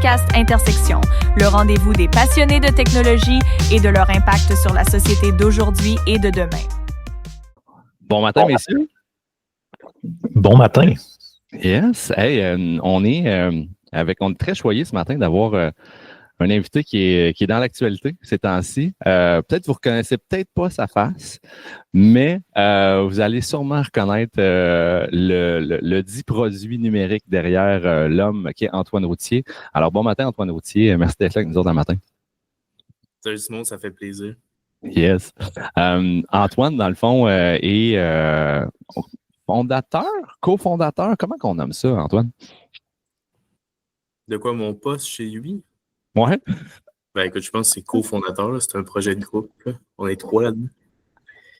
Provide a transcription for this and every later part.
podcast Intersection, le rendez-vous des passionnés de technologie et de leur impact sur la société d'aujourd'hui et de demain. Bon matin, messieurs. Bon matin. Yes. Hey, on est très choyés ce matin d'avoir un invité qui est dans l'actualité ces temps-ci. Peut-être vous reconnaissez peut-être pas sa face, mais vous allez sûrement reconnaître le dit produit numérique derrière l'homme qui est Antoine Routier. Alors, bon matin, Antoine Routier. Merci d'être là avec nous autres un matin. Salut Simon, ça fait plaisir. Yes. Antoine, dans le fond, est fondateur, cofondateur. Comment qu'on nomme ça, Antoine? De quoi, mon poste chez lui? Ouais. Ben écoute, je pense que c'est cofondateur, là. C'est un projet de groupe, là. On est 3 là-dedans.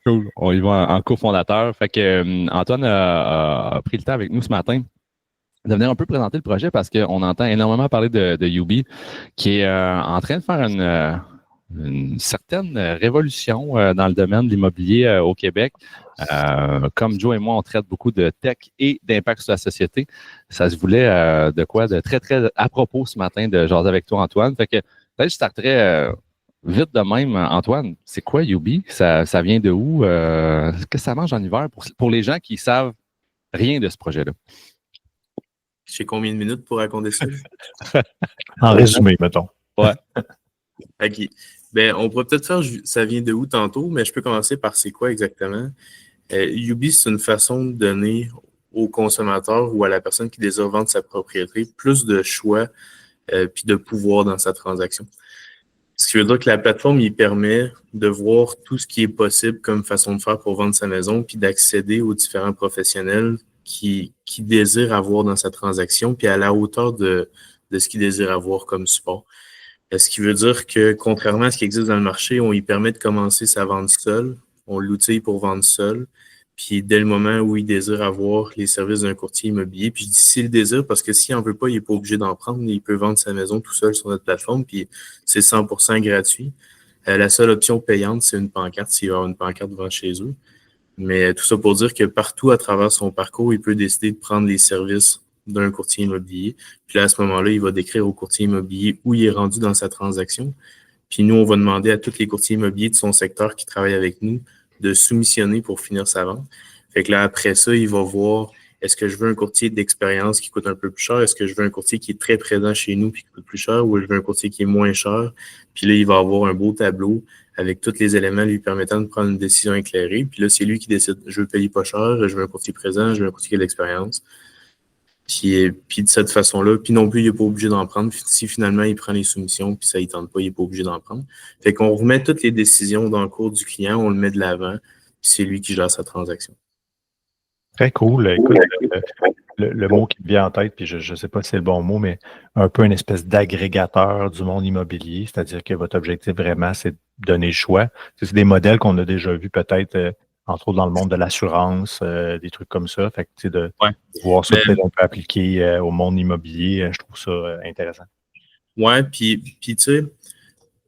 Cool. On y va en cofondateur. Fait que Antoine a pris le temps avec nous ce matin de venir un peu présenter le projet parce qu'on entend énormément parler de Yubi qui est en train de faire une certaine révolution dans le domaine de l'immobilier au Québec. Comme Joe et moi, on traite beaucoup de tech et d'impact sur la société. Ça se voulait de quoi de très, très à propos ce matin de jaser avec toi, Antoine. Fait que peut-être je starterais vite de même. Antoine, c'est quoi Yubi? Ça vient de où? Qu'est-ce que ça mange en hiver pour les gens qui savent rien de ce projet-là? J'ai combien de minutes pour raconter ça? En résumé, mettons. Ouais. OK. Ben, on pourrait peut-être faire ça vient de où tantôt, mais je peux commencer par c'est quoi exactement. Yubi, c'est une façon de donner au consommateur ou à la personne qui désire vendre sa propriété plus de choix puis de pouvoir dans sa transaction. Ce qui veut dire que la plateforme, il permet de voir tout ce qui est possible comme façon de faire pour vendre sa maison puis d'accéder aux différents professionnels qui désirent avoir dans sa transaction puis à la hauteur de ce qu'ils désirent avoir comme support. Ce qui veut dire que, contrairement à ce qui existe dans le marché, on lui permet de commencer sa vente seule, on l'outille pour vendre seul, puis dès le moment où il désire avoir les services d'un courtier immobilier, puis je dis s'il le désire, parce que s'il n'en veut pas, il n'est pas obligé d'en prendre, il peut vendre sa maison tout seul sur notre plateforme, puis c'est 100% gratuit. La seule option payante, c'est une pancarte, s'il va y avoir une pancarte devant chez eux. Mais tout ça pour dire que partout à travers son parcours, il peut décider de prendre les services d'un courtier immobilier. Puis là, à ce moment-là, il va décrire au courtier immobilier où il est rendu dans sa transaction. Puis nous, on va demander à tous les courtiers immobiliers de son secteur qui travaillent avec nous de soumissionner pour finir sa vente. Fait que là, après ça, il va voir est-ce que je veux un courtier d'expérience qui coûte un peu plus cher? Est-ce que je veux un courtier qui est très présent chez nous puis qui coûte plus cher? Ou je veux un courtier qui est moins cher? Puis là, il va avoir un beau tableau avec tous les éléments lui permettant de prendre une décision éclairée. Puis là, c'est lui qui décide, je veux payer pas cher, je veux un courtier présent, je veux un courtier qui a de l'expérience. Puis de cette façon-là, puis non plus, il n'est pas obligé d'en prendre. Si finalement, il prend les soumissions, puis ça ne tente pas, il n'est pas obligé d'en prendre. Fait qu'on remet toutes les décisions dans le cours du client, on le met de l'avant, puis c'est lui qui gère sa transaction. Très cool. Écoute, le mot qui me vient en tête, puis je ne sais pas si c'est le bon mot, mais un peu une espèce d'agrégateur du monde immobilier, c'est-à-dire que votre objectif vraiment, c'est de donner le choix. C'est des modèles qu'on a déjà vus peut-être entre autres dans le monde de l'assurance, des trucs comme ça. Fait que, tu sais, de voir ça peut-être un peu appliqué au monde immobilier, je trouve ça intéressant. Ouais, puis tu sais,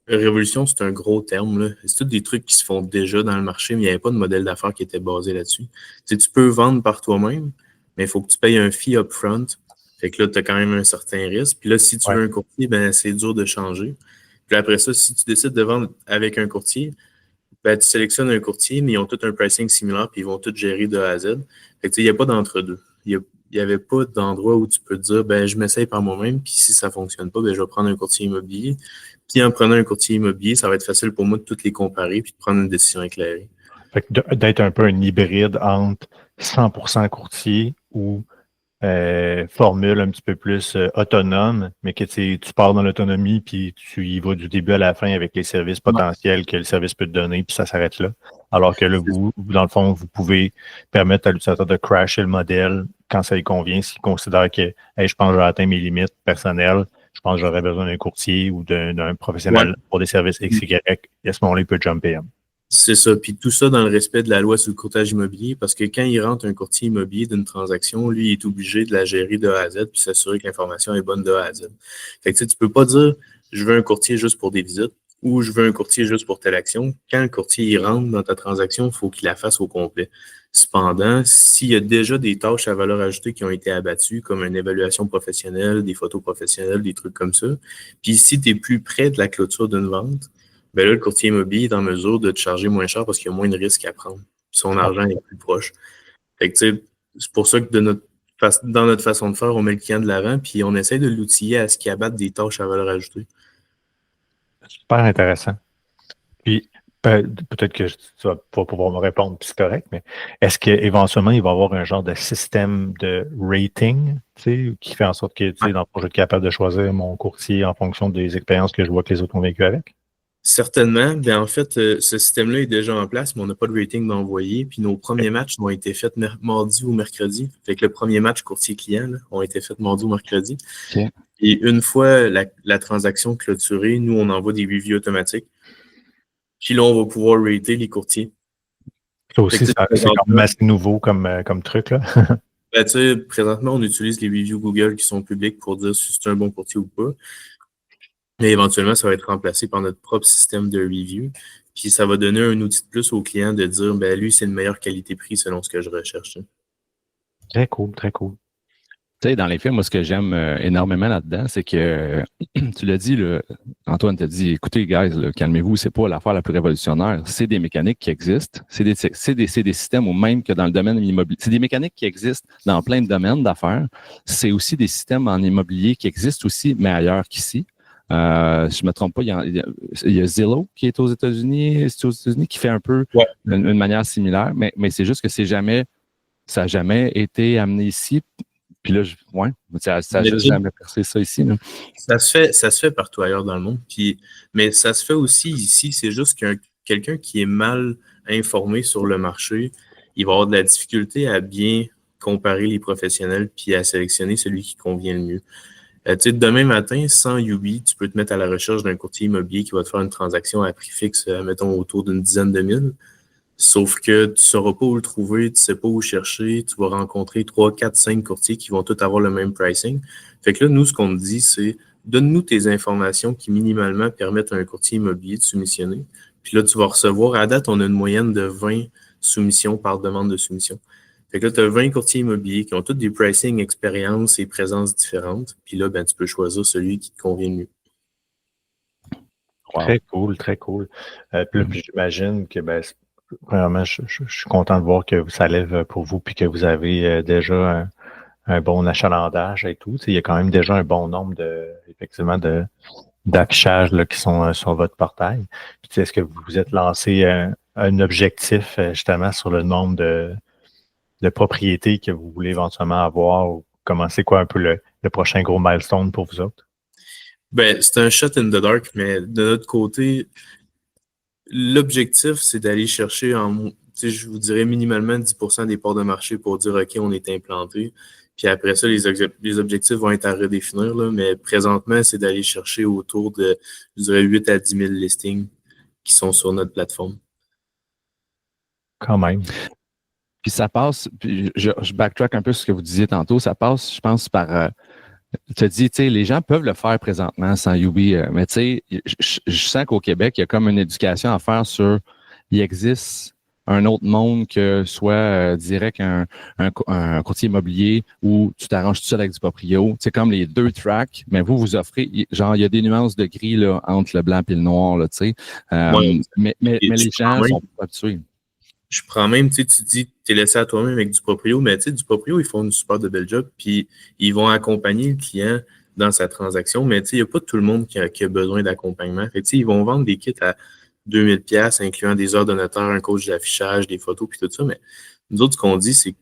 révolution, c'est un gros terme, là. C'est tous des trucs qui se font déjà dans le marché, mais il n'y avait pas de modèle d'affaires qui était basé là-dessus. Tu sais, tu peux vendre par toi-même, mais il faut que tu payes un fee upfront. Fait que là, tu as quand même un certain risque. Puis là, si tu veux un courtier, ben c'est dur de changer. Puis après ça, si tu décides de vendre avec un courtier, ben, tu sélectionnes un courtier, mais ils ont tout un pricing similaire, puis ils vont tout gérer de A à Z. Fait que, il n'y a pas d'entre-deux. Il n'y avait pas d'endroit où tu peux te dire, ben, je m'essaye par moi-même, puis si ça ne fonctionne pas, ben, je vais prendre un courtier immobilier. Puis en prenant un courtier immobilier, ça va être facile pour moi de toutes les comparer, puis de prendre une décision éclairée. Fait que d'être un peu un hybride entre 100% courtier ou formule un petit peu plus autonome, mais que tu pars dans l'autonomie puis tu y vas du début à la fin avec les services potentiels que le service peut te donner, puis ça s'arrête là. Alors que là, vous, dans le fond, vous pouvez permettre à l'utilisateur de crasher le modèle quand ça lui convient, s'il considère que hey, je pense que j'ai atteint mes limites personnelles, je pense que j'aurais besoin d'un courtier ou d'un professionnel pour des services XY, et à ce moment-là, il peut jumper. C'est ça. Puis tout ça dans le respect de la loi sur le courtage immobilier, parce que quand il rentre un courtier immobilier d'une transaction, lui, il est obligé de la gérer de A à Z puis s'assurer que l'information est bonne de A à Z. Fait que tu peux pas dire je veux un courtier juste pour des visites ou je veux un courtier juste pour telle action. Quand le courtier il rentre dans ta transaction, il faut qu'il la fasse au complet. Cependant, s'il y a déjà des tâches à valeur ajoutée qui ont été abattues, comme une évaluation professionnelle, des photos professionnelles, des trucs comme ça, puis si tu es plus près de la clôture d'une vente, ben là, le courtier immobilier est en mesure de te charger moins cher parce qu'il y a moins de risques à prendre. Puis son argent est plus proche. Fait que, tu sais, c'est pour ça que dans notre façon de faire, on met le client de l'avant, puis on essaie de l'outiller à ce qu'il abatte des tâches à valeur ajoutée. Super intéressant. Puis, peut-être que tu vas pas pouvoir me répondre, puis c'est correct, mais est-ce qu'éventuellement, il va y avoir un genre de système de rating, tu sais, qui fait en sorte que, tu sais, dans le projet, je suis capable de choisir mon courtier en fonction des expériences que je vois que les autres ont vécues avec? Certainement. Ben, en fait, ce système-là est déjà en place, mais on n'a pas de rating d'envoyer. Puis nos premiers matchs ont été faits mardi ou mercredi. Fait que le premier match courtier-client là, ont été faits mardi ou mercredi. Okay. Et une fois la transaction clôturée, nous, on envoie des reviews automatiques. Puis là, on va pouvoir rater les courtiers. Ça aussi, c'est quand même assez nouveau comme truc, là. Ben, tu sais, présentement, on utilise les reviews Google qui sont publics pour dire si c'est un bon courtier ou pas. Mais éventuellement, ça va être remplacé par notre propre système de review. Puis ça va donner un outil de plus au client de dire, ben lui, c'est une meilleure qualité-prix selon ce que je recherche. Très cool, très cool. Tu sais, dans les films, moi, ce que j'aime énormément là-dedans, c'est que, tu l'as dit, là, Antoine t'a dit, écoutez, guys, là, calmez-vous, c'est pas l'affaire la plus révolutionnaire. C'est des mécaniques qui existent. C'est des systèmes au même que dans le domaine immobilier. C'est des mécaniques qui existent dans plein de domaines d'affaires. C'est aussi des systèmes en immobilier qui existent aussi, mais ailleurs qu'ici. Je me trompe pas, il y a Zillow qui est aux États-Unis, qui fait un peu une manière similaire, mais c'est juste que ça n'a jamais été amené ici. Puis là, ça n'a juste jamais percé ça ici. Là. Ça se fait partout ailleurs dans le monde. Mais ça se fait aussi ici. C'est juste qu'un quelqu'un qui est mal informé sur le marché, il va avoir de la difficulté à bien comparer les professionnels puis à sélectionner celui qui convient le mieux. Tu sais, demain matin, sans Yubi, tu peux te mettre à la recherche d'un courtier immobilier qui va te faire une transaction à prix fixe, mettons, autour d'une dizaine de mille. Sauf que tu ne sauras pas où le trouver, tu ne sais pas où chercher, tu vas rencontrer 3, 4, 5 courtiers qui vont tous avoir le même pricing. Fait que là, nous, ce qu'on te dit, c'est donne-nous tes informations qui minimalement permettent à un courtier immobilier de soumissionner. Puis là, tu vas recevoir, à date, on a une moyenne de 20 soumissions par demande de soumission. Fait que là, tu as 20 courtiers immobiliers qui ont tous des pricing, expériences et présences différentes. Puis là, ben, tu peux choisir celui qui te convient le mieux. Wow. Très cool, très cool. Puis j'imagine que, premièrement, je suis content de voir que ça lève pour vous puis que vous avez déjà un bon achalandage et tout. Il y a quand même déjà un bon nombre d'affichages qui sont sur votre portail. Puis est-ce que vous vous êtes lancé un objectif justement sur le nombre de propriétés que vous voulez éventuellement avoir ou comment c'est quoi un peu le prochain gros milestone pour vous autres? Ben, c'est un shot in the dark, mais de notre côté, l'objectif, c'est d'aller chercher je vous dirais minimalement 10% des parts de marché pour dire OK, on est implanté. Puis après ça, les objectifs vont être à redéfinir, là, mais présentement, c'est d'aller chercher autour de, je dirais, 8 à 10 000 listings qui sont sur notre plateforme. Quand même. Puis ça passe, puis je backtrack un peu sur ce que vous disiez tantôt, ça passe, je pense, par... tu as dit, tu sais, les gens peuvent le faire présentement sans Yubi, mais tu sais, je sens qu'au Québec, il y a comme une éducation à faire sur, il existe un autre monde que soit direct un courtier immobilier où tu t'arranges tout seul avec du proprio. C'est comme les deux tracks, mais vous offrez, genre, il y a des nuances de gris là, entre le blanc et le noir, là, tu sais. Mais les gens sont pas habitués. Je prends même, tu dis, tu es laissé à toi-même avec du proprio, mais tu sais, du proprio, ils font une super de belle job, puis ils vont accompagner le client dans sa transaction, mais tu sais, il n'y a pas tout le monde qui a besoin d'accompagnement. Fait que tu sais, ils vont vendre des kits à 2000 $, incluant des heures de notaire, un coach d'affichage, des photos, puis tout ça, mais nous autres, ce qu'on dit, c'est que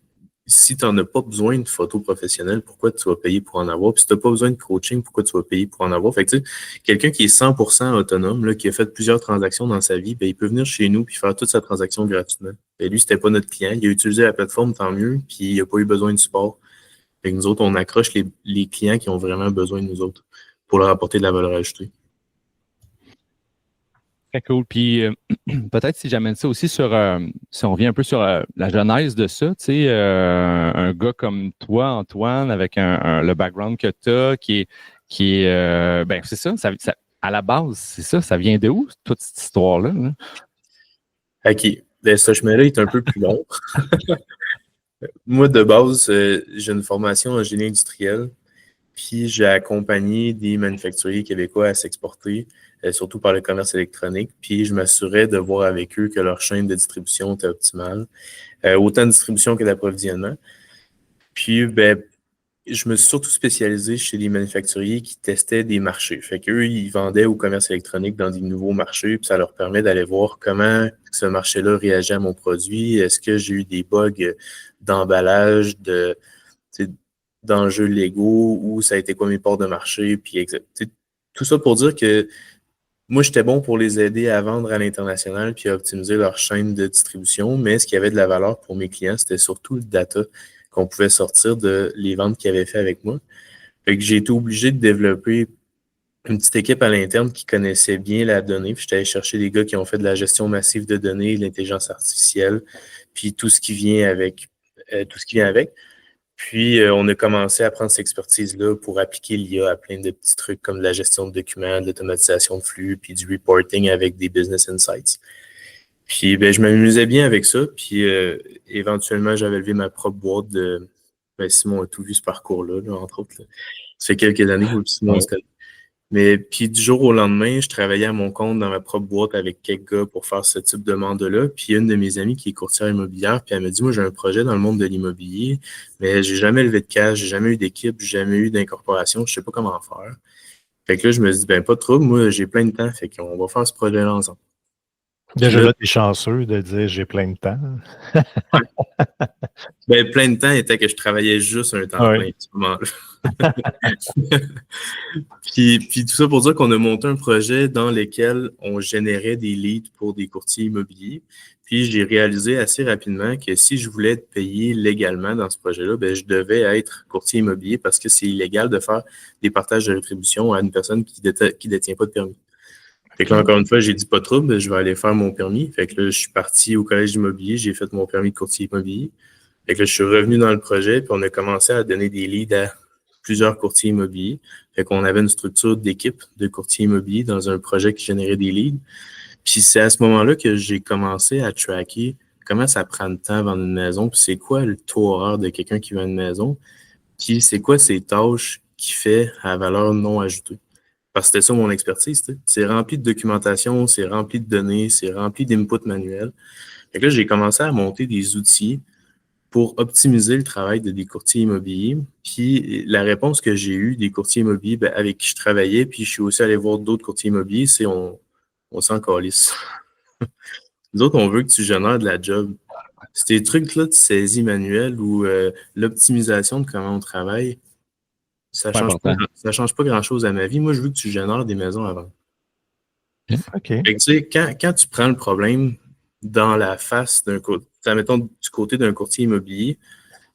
si tu n'en as pas besoin de photos professionnelles, pourquoi tu vas payer pour en avoir? Puis si tu n'as pas besoin de coaching, pourquoi tu vas payer pour en avoir? Fait que tu sais, quelqu'un qui est 100% autonome, là, qui a fait plusieurs transactions dans sa vie, ben, il peut venir chez nous puis faire toute sa transaction gratuitement. Ben, lui, c'était pas notre client. Il a utilisé la plateforme, tant mieux, puis il n'a pas eu besoin de support. Fait que nous autres, on accroche les clients qui ont vraiment besoin de nous autres pour leur apporter de la valeur ajoutée. Très cool. Puis peut-être si j'amène ça aussi sur, si on revient un peu sur la genèse de ça, tu sais, un gars comme toi, Antoine, avec le background que tu as, qui est ben c'est ça, à la base, c'est ça vient de où, toute cette histoire-là? Là? OK. Ben, ce chemin-là est un peu plus long. Moi, de base, j'ai une formation en génie industriel, puis j'ai accompagné des manufacturiers québécois à s'exporter, surtout par le commerce électronique, puis je m'assurais de voir avec eux que leur chaîne de distribution était optimale, autant de distribution que d'approvisionnement. Puis, ben, je me suis surtout spécialisé chez les manufacturiers qui testaient des marchés. Fait qu'eux, ils vendaient au commerce électronique dans des nouveaux marchés, puis ça leur permet d'aller voir comment ce marché-là réagit à mon produit. Est-ce que j'ai eu des bugs d'emballage, d'enjeux légaux, ou ça a été quoi mes ports de marché, puis tout ça pour dire que moi, j'étais bon pour les aider à vendre à l'international puis à optimiser leur chaîne de distribution, mais ce qui avait de la valeur pour mes clients, c'était surtout le data qu'on pouvait sortir de les ventes qu'ils avaient fait avec moi. Fait que j'ai été obligé de développer une petite équipe à l'interne qui connaissait bien la donnée. Puis j'étais allé chercher des gars qui ont fait de la gestion massive de données, de l'intelligence artificielle, puis tout ce qui vient avec. Puis, on a commencé à prendre cette expertise-là pour appliquer l'IA à plein de petits trucs comme de la gestion de documents, de l'automatisation de flux, puis du reporting avec des business insights. Puis, ben, je m'amusais bien avec ça. Puis, éventuellement, j'avais levé ma propre boîte de... Ben, Simon a tout vu ce parcours-là, là, entre autres. Là. Ça fait quelques années que Simon se connaît. Mais puis du jour au lendemain, je travaillais à mon compte dans ma propre boîte avec quelques gars pour faire ce type de mandat-là. Puis une de mes amies qui est courtière immobilière, puis elle me dit, moi j'ai un projet dans le monde de l'immobilier, mais j'ai jamais levé de cash, j'ai jamais eu d'équipe, j'ai jamais eu d'incorporation, je sais pas comment faire. Fait que là, je me dis, ben pas de trouble, moi j'ai plein de temps, fait qu'on va faire ce projet-là ensemble. Déjà là, t'es chanceux de dire j'ai plein de temps. Ben, plein de temps était que je travaillais juste un temps plein à ce moment-là. puis tout ça pour dire qu'on a monté un projet dans lequel on générait des leads pour des courtiers immobiliers. Puis j'ai réalisé assez rapidement que si je voulais être payé légalement dans ce projet-là, ben, je devais être courtier immobilier parce que c'est illégal de faire des partages de rétribution à une personne qui détient pas de permis. Fait que là, encore une fois, j'ai dit pas de trouble, je vais aller faire mon permis. Fait que là, je suis parti au collège immobilier, j'ai fait mon permis de courtier immobilier. Fait que là, je suis revenu dans le projet, puis on a commencé à donner des leads à plusieurs courtiers immobiliers. Fait qu'on avait une structure d'équipe de courtiers immobiliers dans un projet qui générait des leads. Puis c'est à ce moment-là que j'ai commencé à tracker comment ça prend de temps à vendre une maison, puis c'est quoi le taux horaire de quelqu'un qui vend une maison, puis c'est quoi ses tâches qu'il fait à valeur non ajoutée. Parce que c'était ça mon expertise. T'sais. C'est rempli de documentation, c'est rempli de données, c'est rempli d'inputs manuels. Fait que là, j'ai commencé à monter des outils pour optimiser le travail de des courtiers immobiliers. Puis la réponse que j'ai eue des courtiers immobiliers ben, avec qui je travaillais, puis je suis aussi allé voir d'autres courtiers immobiliers, c'est on s'en calisse. Nous autres, on veut que tu génères de la job. Ces trucs-là de saisie manuelle ou l'optimisation de comment on travaille, ça change pas grand-chose à ma vie. Moi, je veux que tu génères des maisons à vendre. OK. Fait que, tu sais, quand tu prends le problème dans la face d'un côté, mettons du côté d'un courtier immobilier,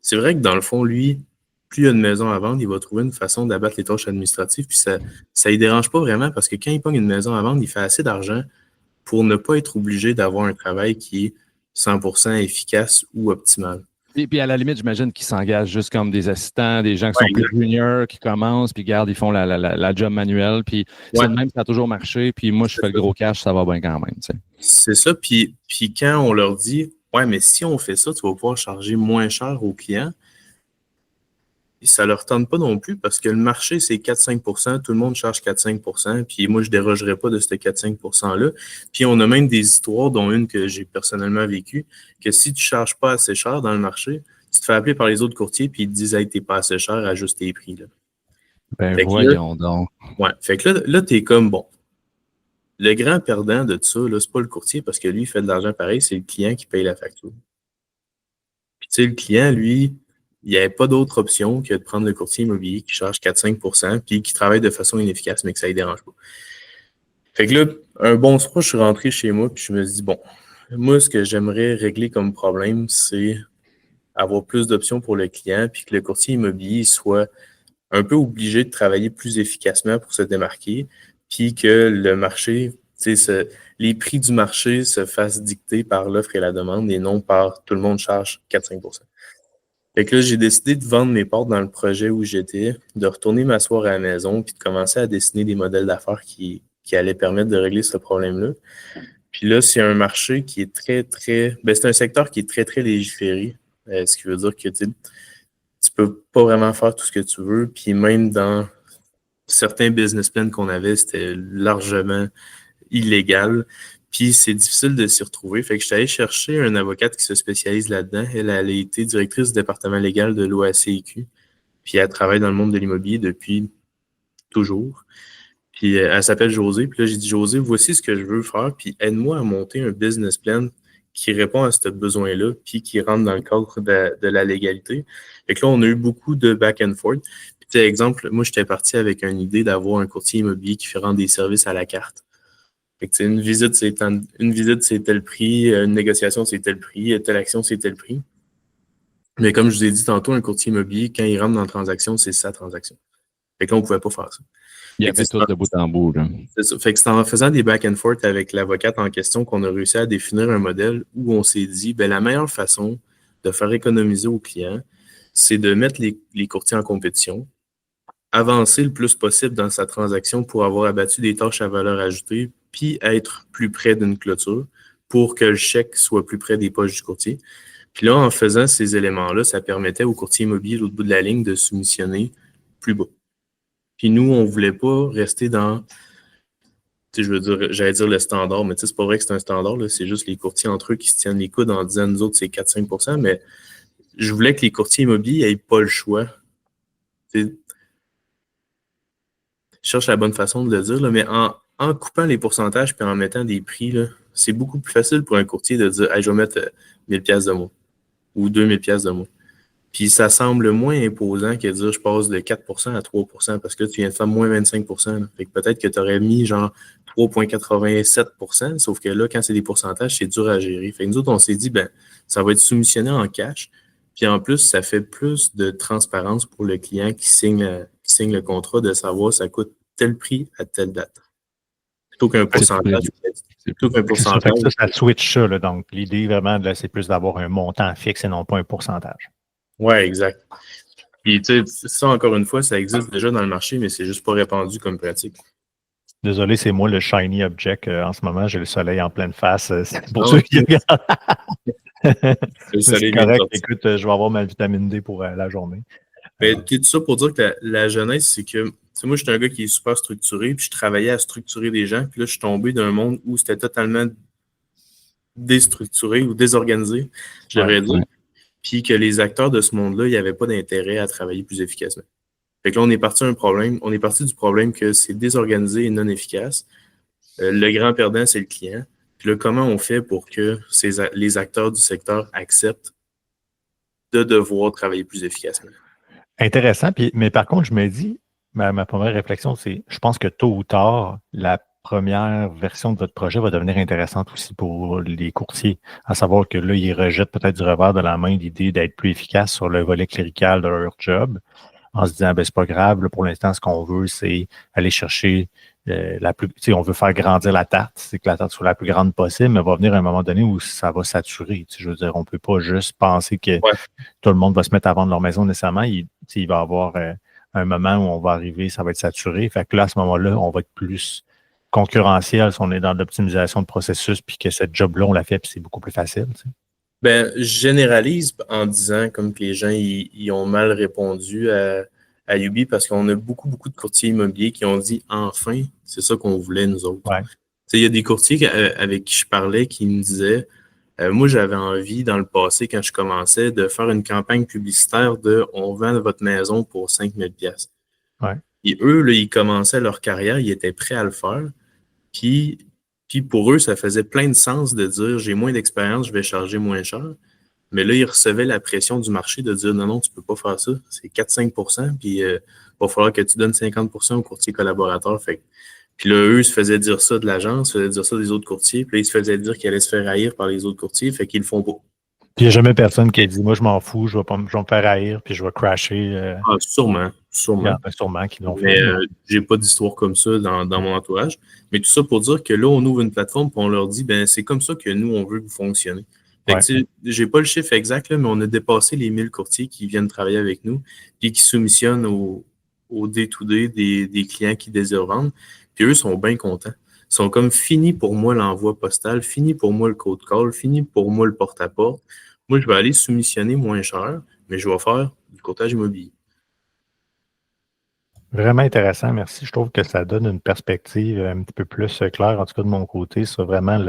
c'est vrai que dans le fond, lui, plus il y a une maison à vendre, il va trouver une façon d'abattre les tâches administratives, puis ça ne dérange pas vraiment parce que quand il pogne une maison à vendre, il fait assez d'argent pour ne pas être obligé d'avoir un travail qui est 100% efficace ou optimal. Et puis à la limite, j'imagine qu'ils s'engagent juste comme des assistants, des gens qui sont plus juniors, qui commencent, puis ils font la job manuelle, puis c'est le même, ça a toujours marché, puis moi, je fais le gros cash, ça va bien quand même. Tu sais. C'est ça, puis quand on leur dit, ouais, mais si on fait ça, tu vas pouvoir charger moins cher aux clients, ça ne leur tente pas non plus parce que le marché, c'est 4-5 %, tout le monde charge 4-5 %, puis moi, je ne dérogerai pas de ce 4-5 %-là. Puis on a même des histoires, dont une que j'ai personnellement vécue, que si tu ne charges pas assez cher dans le marché, tu te fais appeler par les autres courtiers, puis ils te disent, hey, t'es pas assez cher, ajuste tes prix. Là. Ben voyons donc. Ouais, fait que là tu es comme, bon, le grand perdant de tout ça, ce n'est pas le courtier parce que lui, il fait de l'argent pareil, c'est le client qui paye la facture. Puis tu sais, le client, lui, il n'y avait pas d'autre option que de prendre le courtier immobilier qui charge 4-5 % puis qui travaille de façon inefficace, mais que ça ne dérange pas. Fait que là, un bon soir, je suis rentré chez moi puis je me suis dit, bon, moi, ce que j'aimerais régler comme problème, c'est avoir plus d'options pour le client puis que le courtier immobilier soit un peu obligé de travailler plus efficacement pour se démarquer puis que le marché, les prix du marché se fassent dicter par l'offre et la demande et non par tout le monde charge 4-5 %. Fait que là, j'ai décidé de vendre mes parts dans le projet où j'étais, de retourner m'asseoir à la maison puis de commencer à dessiner des modèles d'affaires qui qui allait permettre de régler ce problème-là. Puis là, c'est un marché qui est c'est un secteur qui est très, très légiféré. Ce qui veut dire que tu peux pas vraiment faire tout ce que tu veux. Puis même dans certains business plans qu'on avait, c'était largement illégal. Puis c'est difficile de s'y retrouver. Fait que je suis allé chercher un avocate qui se spécialise là-dedans. Elle a été directrice du département légal de l'OACIQ. Puis elle travaille dans le monde de l'immobilier depuis toujours. Puis elle s'appelle Josée. Puis là, j'ai dit, Josée, voici ce que je veux faire. Puis aide-moi à monter un business plan qui répond à ce besoin-là, puis qui rentre dans le cadre de la légalité. Fait que là, on a eu beaucoup de back and forth. Puis, tu sais, exemple, moi, j'étais parti avec une idée d'avoir un courtier immobilier qui fait rendre des services à la carte. Fait que, une visite, c'est tel prix, une négociation, c'est tel prix, telle action, c'est tel prix. Mais comme je vous ai dit tantôt, un courtier immobilier, quand il rentre dans la transaction, c'est sa transaction. Fait que là, on ne pouvait pas faire ça. Il y avait tout de bout en bout. Là. C'est ça. Fait que c'est en faisant des back and forth avec l'avocate en question qu'on a réussi à définir un modèle où on s'est dit, la meilleure façon de faire économiser aux clients, c'est de mettre les courtiers en compétition, avancer le plus possible dans sa transaction pour avoir abattu des tâches à valeur ajoutée, puis être plus près d'une clôture pour que le chèque soit plus près des poches du courtier. Puis là, en faisant ces éléments-là, ça permettait au courtier immobilier, l'autre bout de la ligne, de soumissionner plus bas. Puis nous, on ne voulait pas rester dans, j'allais dire le standard, mais c'est pas vrai que c'est un standard, là, c'est juste les courtiers entre eux qui se tiennent les coudes en disant, nous autres, c'est 4-5 %, mais je voulais que les courtiers immobiliers n'aient pas le choix. Je cherche la bonne façon de le dire, là, mais en coupant les pourcentages puis en mettant des prix, là, c'est beaucoup plus facile pour un courtier de dire, hey, je vais mettre 1000 $ de mois ou 2000 $ de mois. Puis ça semble moins imposant que de dire je passe de 4 % à 3 % parce que tu viens de faire moins 25 %. Là. Fait que peut-être que tu aurais mis genre 3,87 %, sauf que là, quand c'est des pourcentages, c'est dur à gérer. Fait que nous autres, on s'est dit, ça va être soumissionné en cash. Puis en plus, ça fait plus de transparence pour le client qui signe le contrat de savoir ça coûte tel prix à telle date. Plutôt qu'un pourcentage. Ça switch ça. Là. Donc, l'idée vraiment, là, c'est plus d'avoir un montant fixe et non pas un pourcentage. Oui, exact. Puis, tu sais, ça, encore une fois, ça existe déjà dans le marché, mais c'est juste pas répandu comme pratique. Désolé, c'est moi le shiny object en ce moment. J'ai le soleil en pleine face. C'est pour ceux qui regardent. C'est correct. Écoute, je vais avoir ma vitamine D pour la journée. Mais tout ça pour dire que la jeunesse, c'est que moi, je suis un gars qui est super structuré, puis je travaillais à structurer des gens, puis là, je suis tombé d'un monde où c'était totalement déstructuré ou désorganisé, je devrais dire. Puis que les acteurs de ce monde-là, il n'y avait pas d'intérêt à travailler plus efficacement. Fait que là, on est parti du problème que c'est désorganisé et non efficace. Le grand perdant, c'est le client. Puis là, comment on fait pour que les acteurs du secteur acceptent de devoir travailler plus efficacement? Intéressant. Mais par contre, je me dis, ma première réflexion, c'est je pense que tôt ou tard, la première version de votre projet va devenir intéressante aussi pour les courtiers, à savoir que là, ils rejettent peut-être du revers de la main l'idée d'être plus efficace sur le volet clérical de leur job, en se disant, c'est pas grave, là, pour l'instant, ce qu'on veut, c'est aller chercher on veut faire grandir la tarte, c'est que la tarte soit la plus grande possible, mais il va venir un moment donné où ça va saturer. Je veux dire, on peut pas juste penser que tout le monde va se mettre à vendre leur maison nécessairement. Il va y avoir un moment où on va arriver, ça va être saturé. Fait que là, à ce moment-là, on va être plus concurrentiel si on est dans l'optimisation de processus, puis que cette job-là, on l'a fait, puis c'est beaucoup plus facile. Je généralise en disant comme que les gens ils ont mal répondu à UB parce qu'on a beaucoup, beaucoup de courtiers immobiliers qui ont dit enfin, c'est ça qu'on voulait, nous autres. Ouais. Il y a des courtiers avec qui je parlais qui me disaient moi, j'avais envie, dans le passé, quand je commençais, de faire une campagne publicitaire de on vend votre maison pour 5000 $. Ouais. Et eux, là, ils commençaient leur carrière, ils étaient prêts à le faire. Puis pour eux, ça faisait plein de sens de dire j'ai moins d'expérience, je vais charger moins cher. Mais là, ils recevaient la pression du marché de dire non, tu peux pas faire ça. C'est 4-5 %, puis il va falloir que tu donnes 50 % aux courtiers collaborateurs. Puis là, eux, ils se faisaient dire ça de l'agence, ils se faisaient dire ça des autres courtiers, puis là, ils se faisaient dire qu'ils allaient se faire haïr par les autres courtiers, fait qu'ils le font pas. Puis il n'y a jamais personne qui a dit moi, je m'en fous, je vais me faire haïr, puis je vais crasher. Sûrement. Sûrement qu'ils l'ont fait. Mais j'ai pas d'histoire comme ça dans mon entourage. Mais tout ça pour dire que là, on ouvre une plateforme et on leur dit c'est comme ça que nous, on veut que vous fonctionnez. J'ai pas le chiffre exact, là, mais on a dépassé les 1000 courtiers qui viennent travailler avec nous et qui soumissionnent au day-to-day des clients qui désirent vendre. Puis eux sont bien contents. Ils sont comme fini pour moi l'envoi postal, fini pour moi le code call, fini pour moi le porte-à-porte. Moi, je vais aller soumissionner moins cher, mais je vais faire du courtage immobilier. Vraiment intéressant, merci. Je trouve que ça donne une perspective un petit peu plus claire, en tout cas de mon côté, sur vraiment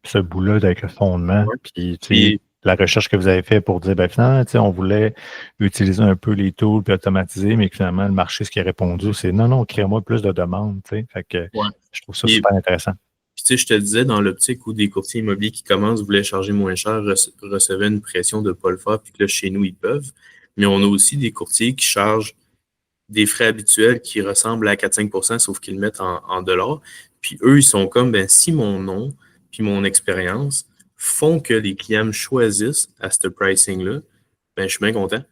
ce bout-là avec le fondement. Ouais. Puis, tu sais, la recherche que vous avez fait pour dire, ben finalement, tu sais, on voulait utiliser un peu les tools puis automatiser, mais que finalement, le marché, ce qui a répondu, c'est non, crée-moi plus de demandes, tu sais. Fait que je trouve ça super intéressant. Puis, tu sais, je te disais, dans l'optique où des courtiers immobiliers qui commencent voulaient charger moins cher, recevaient une pression de ne pas le faire, puis que là, chez nous, ils peuvent. Mais on a aussi des courtiers qui chargent des frais habituels qui ressemblent à 4-5 %, sauf qu'ils le mettent en dollars. Puis eux, ils sont comme, ben si mon nom puis mon expérience font que les clients me choisissent à ce pricing-là, ben je suis bien content.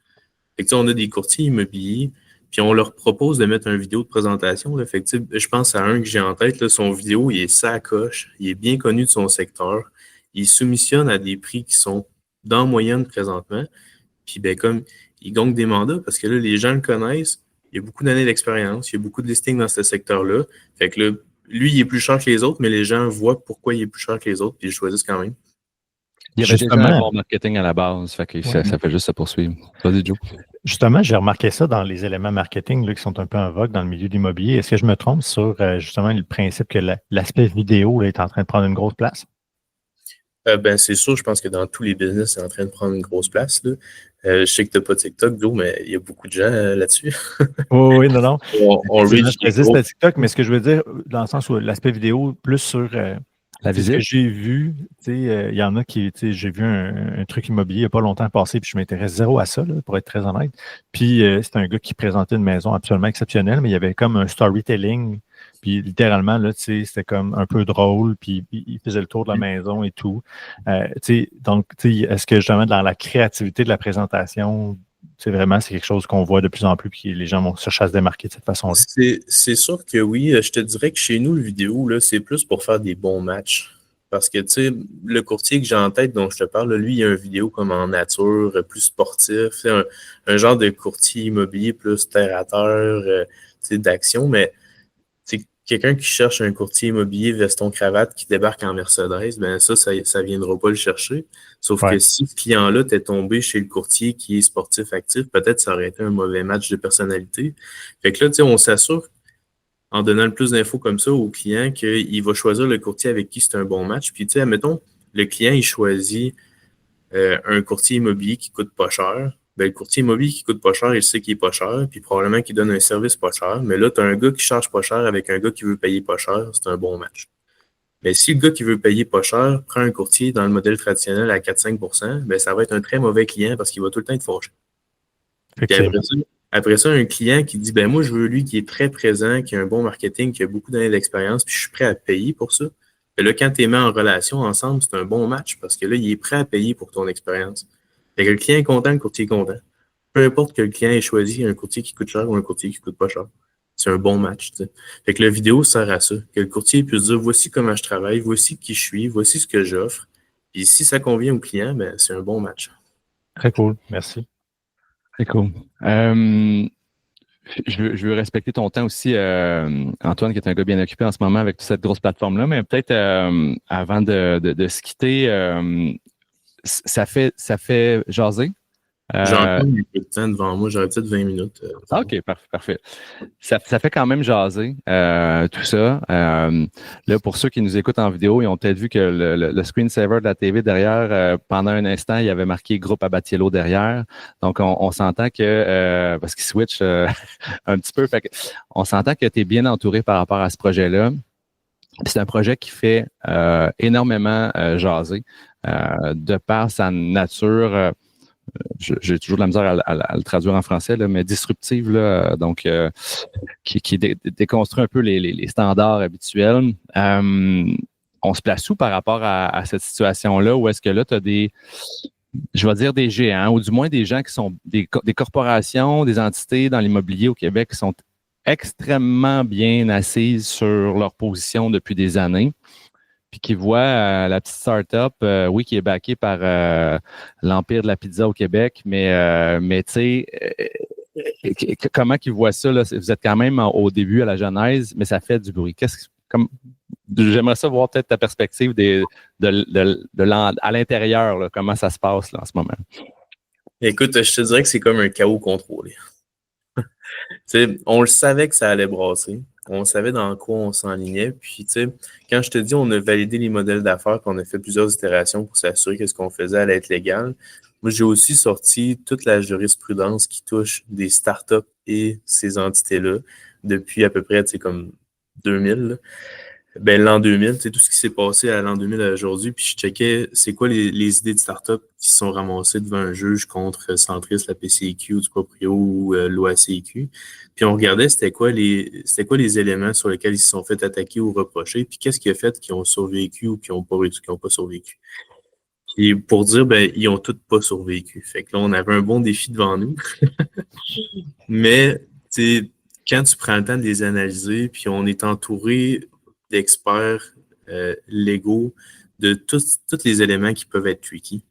Fait que, on a des courtiers immobiliers, puis on leur propose de mettre une vidéo de présentation. Là. Fait que, je pense à un que j'ai en tête, là, son vidéo, il est sacoche, il est bien connu de son secteur, il soumissionne à des prix qui sont dans moyenne présentement, puis ben comme il gagne des mandats parce que là, les gens le connaissent, il y a beaucoup d'années d'expérience, il y a beaucoup de listings dans ce secteur-là. Fait que là, lui, il est plus cher que les autres, mais les gens voient pourquoi il est plus cher que les autres, puis ils le choisissent quand même. Il y avait déjà un bon marketing à la base, fait que ça fait juste se poursuivre. Vas-y, Joe. Justement, j'ai remarqué ça dans les éléments marketing là, qui sont un peu en vogue dans le milieu de l'immobilier. Est-ce que je me trompe sur justement le principe que l'aspect vidéo là, est en train de prendre une grosse place? Ben, c'est sûr, je pense que dans tous les business, c'est en train de prendre une grosse place. Là. Je sais que tu n'as pas TikTok, Joe, mais il y a beaucoup de gens là-dessus. Oui, non. on je résiste à TikTok, mais ce que je veux dire, dans le sens où l'aspect vidéo, plus sur la visite. Ce que j'ai vu, il y en a qui, j'ai vu un truc immobilier il n'y a pas longtemps passé, puis je m'intéresse zéro à ça, là, pour être très honnête. Puis c'est un gars qui présentait une maison absolument exceptionnelle, mais il y avait comme un storytelling. Puis littéralement, là, c'était comme un peu drôle, puis il faisait le tour de la maison et tout. Donc, est-ce que justement dans la créativité de la présentation, c'est quelque chose qu'on voit de plus en plus, puis les gens vont chercher à se démarquer de cette façon-là? C'est sûr que oui. Je te dirais que chez nous, le vidéo, là, c'est plus pour faire des bons matchs. Parce que, tu sais, le courtier que j'ai en tête, dont je te parle, là, lui, il a une vidéo comme en nature, plus sportif. C'est un genre de courtier immobilier plus terre à terre, d'action, mais quelqu'un qui cherche un courtier immobilier veston-cravate qui débarque en Mercedes, ben ça viendra pas le chercher. Sauf que si ce client-là t'est tombé chez le courtier qui est sportif actif, peut-être ça aurait été un mauvais match de personnalité. Fait que là, tu sais, on s'assure, en donnant le plus d'infos comme ça au client, qu'il va choisir le courtier avec qui c'est un bon match. Puis, tu sais, admettons, le client, il choisit un courtier immobilier qui coûte pas cher. Ben, le courtier immobilier qui coûte pas cher, il sait qu'il est pas cher, puis probablement qu'il donne un service pas cher. Mais là, tu as un gars qui charge pas cher avec un gars qui veut payer pas cher, c'est un bon match. Mais si le gars qui veut payer pas cher prend un courtier dans le modèle traditionnel à 4-5 %, ben, ça va être un très mauvais client parce qu'il va tout le temps être fâché. Après ça, un client qui dit, ben moi, je veux lui qui est très présent, qui a un bon marketing, qui a beaucoup d'années d'expérience, puis je suis prêt à payer pour ça. Et là, quand tu es mis en relation ensemble, c'est un bon match parce que là, il est prêt à payer pour ton expérience. Fait que le client est content, le courtier est content. Peu importe que le client ait choisi un courtier qui coûte cher ou un courtier qui coûte pas cher. C'est un bon match. T'sais. Fait que la vidéo sert à ça. Que le courtier puisse dire voici comment je travaille, voici qui je suis, voici ce que j'offre. Puis si ça convient au client, ben, c'est un bon match. Très cool. Merci. Très cool. Je veux respecter ton temps aussi, Antoine, qui est un gars bien occupé en ce moment avec toute cette grosse plateforme-là, mais peut-être avant de se quitter, ça fait jaser. J'ai encore un peu de temps devant moi, j'aurais peut-être 20 minutes. OK, parfait. Ça fait quand même jaser tout ça. Là, pour ceux qui nous écoutent en vidéo, ils ont peut-être vu que le screensaver de la TV derrière, pendant un instant, il y avait marqué Groupe Abatiello derrière. Donc, on s'entend que, parce qu'il switch un petit peu, fait que, on s'entend que tu es bien entouré par rapport à ce projet-là. Puis c'est un projet qui fait énormément jaser de par sa nature. J'ai toujours de la misère à le traduire en français, là, mais disruptive, là, donc qui déconstruit un peu les standards habituels. On se place où par rapport à cette situation-là? Ou est-ce que là, tu as des géants, ou du moins des gens qui sont des corporations, des entités dans l'immobilier au Québec qui sont extrêmement bien assises sur leur position depuis des années, puis qui voit la petite start-up, oui, qui est backée par l'Empire de la pizza au Québec, mais tu sais, Comment qu'ils voient ça? Là? Vous êtes quand même au début, à la genèse, mais ça fait du bruit. J'aimerais ça voir peut-être ta perspective à l'intérieur, là, comment ça se passe là, en ce moment. Écoute, je te dirais que c'est comme un chaos contrôlé. On le savait que ça allait brasser. On savait dans quoi on s'enlignait. Puis, quand je te dis, on a validé les modèles d'affaires, puis on a fait plusieurs itérations pour s'assurer que ce qu'on faisait allait être légal. Moi, j'ai aussi sorti toute la jurisprudence qui touche des startups et ces entités-là depuis à peu près, comme 2000. L'an 2000, tout ce qui s'est passé à l'an 2000 à aujourd'hui, puis je checkais c'est quoi les idées de start-up qui se sont ramassées devant un juge contre Centris, la PCQ, du Proprio ou l'OACQ. Puis on regardait c'était quoi les éléments sur lesquels ils se sont fait attaquer ou reprocher, puis qu'est-ce qui a fait qu'ils ont survécu ou qui n'ont pas survécu. Puis pour dire, ils ont tous pas survécu. Fait que là, on avait un bon défi devant nous. Mais, quand tu prends le temps de les analyser, puis on est entouré d'experts légaux de tous les éléments qui peuvent être tricky.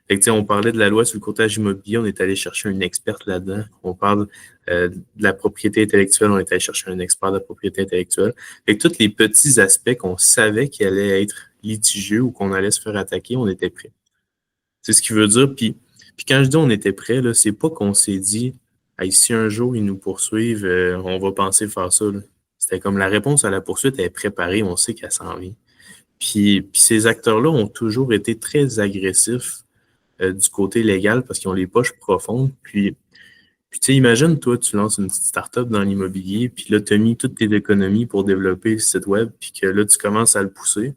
Fait que, on parlait de la loi sur le courtage immobilier, on est allé chercher une experte là-dedans. On parle de la propriété intellectuelle, on est allé chercher un expert de la propriété intellectuelle. Fait que tous les petits aspects qu'on savait qu'ils allaient être litigieux ou qu'on allait se faire attaquer, on était prêts. C'est ce qui veut dire. Puis quand je dis on était prêts, là, c'est pas qu'on s'est dit hey, si un jour ils nous poursuivent, on va penser faire ça. Là. C'était comme la réponse à la poursuite est préparée, on sait qu'elle s'en vient. Puis ces acteurs-là ont toujours été très agressifs du côté légal parce qu'ils ont les poches profondes. Puis tu sais, imagine, toi, tu lances une petite start-up dans l'immobilier, puis là, tu as mis toutes tes économies pour développer le site web, puis que là, tu commences à le pousser,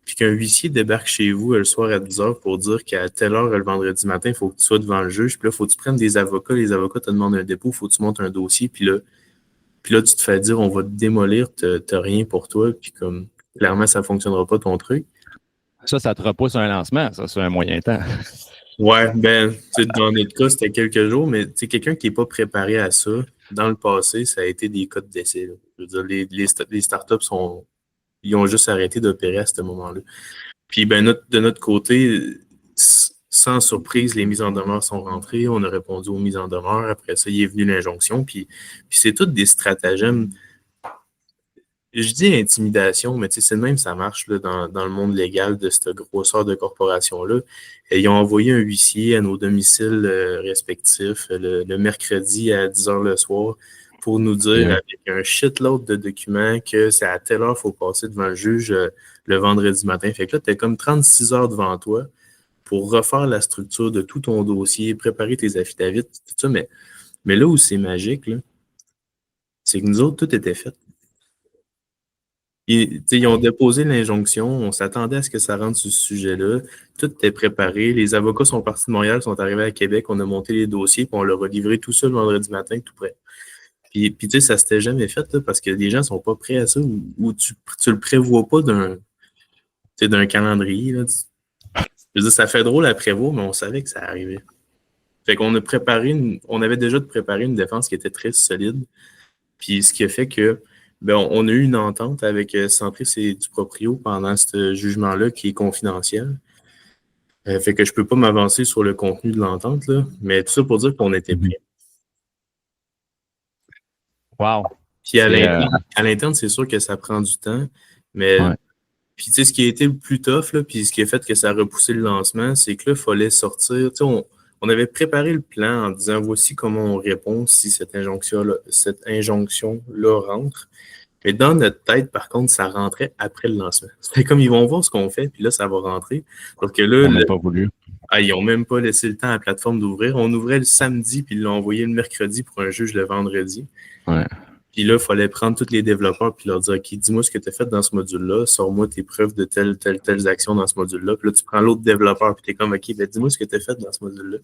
puis qu'un huissier débarque chez vous le soir à 10h pour dire qu'à telle heure, le vendredi matin, il faut que tu sois devant le juge, puis là, il faut que tu prennes des avocats, les avocats te demandent un dépôt, il faut que tu montes un dossier, puis là, tu te fais dire, on va te démolir, t'as rien pour toi, puis comme, clairement, ça ne fonctionnera pas ton truc. Ça te repousse un lancement, ça, c'est un moyen temps. Ouais, dans notre cas, c'était quelques jours, mais quelqu'un qui n'est pas préparé à ça, dans le passé, ça a été des cas de décès. Là. Je veux dire, les startups ils ont juste arrêté d'opérer à ce moment-là. Puis, de notre côté, sans surprise, les mises en demeure sont rentrées. On a répondu aux mises en demeure. Après ça, il est venu l'injonction. Puis c'est toutes des stratagèmes. Je dis intimidation, mais c'est de même ça marche là, dans le monde légal de cette grosseur de corporation-là. Ils ont envoyé un huissier à nos domiciles respectifs le mercredi à 10h le soir pour nous dire avec un shitload de documents que c'est à telle heure qu'il faut passer devant le juge le vendredi matin. Fait que là, tu as comme 36 heures devant toi pour refaire la structure de tout ton dossier, préparer tes affidavits, tout ça. Mais là où c'est magique, là, c'est que nous autres, tout était fait. Ils ont déposé l'injonction, on s'attendait à ce que ça rentre sur ce sujet-là. Tout était préparé. Les avocats sont partis de Montréal, sont arrivés à Québec, on a monté les dossiers, puis on leur a livré tout ça le vendredi matin, tout prêt. Puis ça s'était jamais fait là, parce que les gens sont pas prêts à ça, ou tu le prévois pas d'un calendrier. Là. Je veux dire, ça fait drôle à prévoir, mais on savait que ça arrivait. Fait qu'on on avait déjà préparé une défense qui était très solide. Puis ce qui a fait que on a eu une entente avec Centris et du Proprio pendant ce jugement-là qui est confidentiel. Fait que je peux pas m'avancer sur le contenu de l'entente, là, mais tout ça pour dire qu'on était prêts. Wow. Puis à l'interne, c'est sûr que ça prend du temps, mais puis tu sais, ce qui a été le plus tough, là, puis ce qui a fait que ça a repoussé le lancement, c'est que là, il fallait sortir. Tu sais, on avait préparé le plan en disant voici comment on répond si cette injonction-là rentre. Mais dans notre tête, par contre, ça rentrait après le lancement. C'était comme ils vont voir ce qu'on fait, puis là, ça va rentrer. Donc là, on n'a pas voulu. Ils n'ont même pas laissé le temps à la plateforme d'ouvrir. On ouvrait le samedi, puis ils l'ont envoyé le mercredi pour un juge le vendredi. Ouais. Puis là, il fallait prendre tous les développeurs puis leur dire OK, dis-moi ce que tu as fait dans ce module-là, sors-moi tes preuves de telles actions dans ce module-là. Puis là, tu prends l'autre développeur puis tu es comme OK, dis-moi ce que tu as fait dans ce module-là.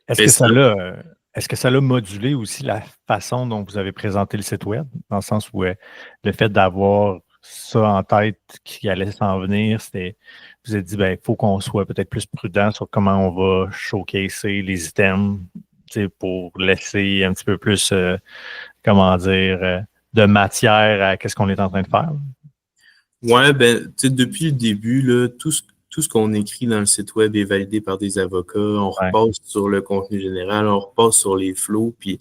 Est-ce que ça l'a modulé aussi la façon dont vous avez présenté le site web? Dans le sens où le fait d'avoir ça en tête qui allait s'en venir, vous avez dit il faut qu'on soit peut-être plus prudent sur comment on va showcaser les items pour laisser un petit peu plus, de matière à qu'est-ce qu'on est en train de faire. Ouais, depuis le début, là, tout tout ce qu'on écrit dans le site web est validé par des avocats. On repasse sur le contenu général, on repasse sur les flows. Puis,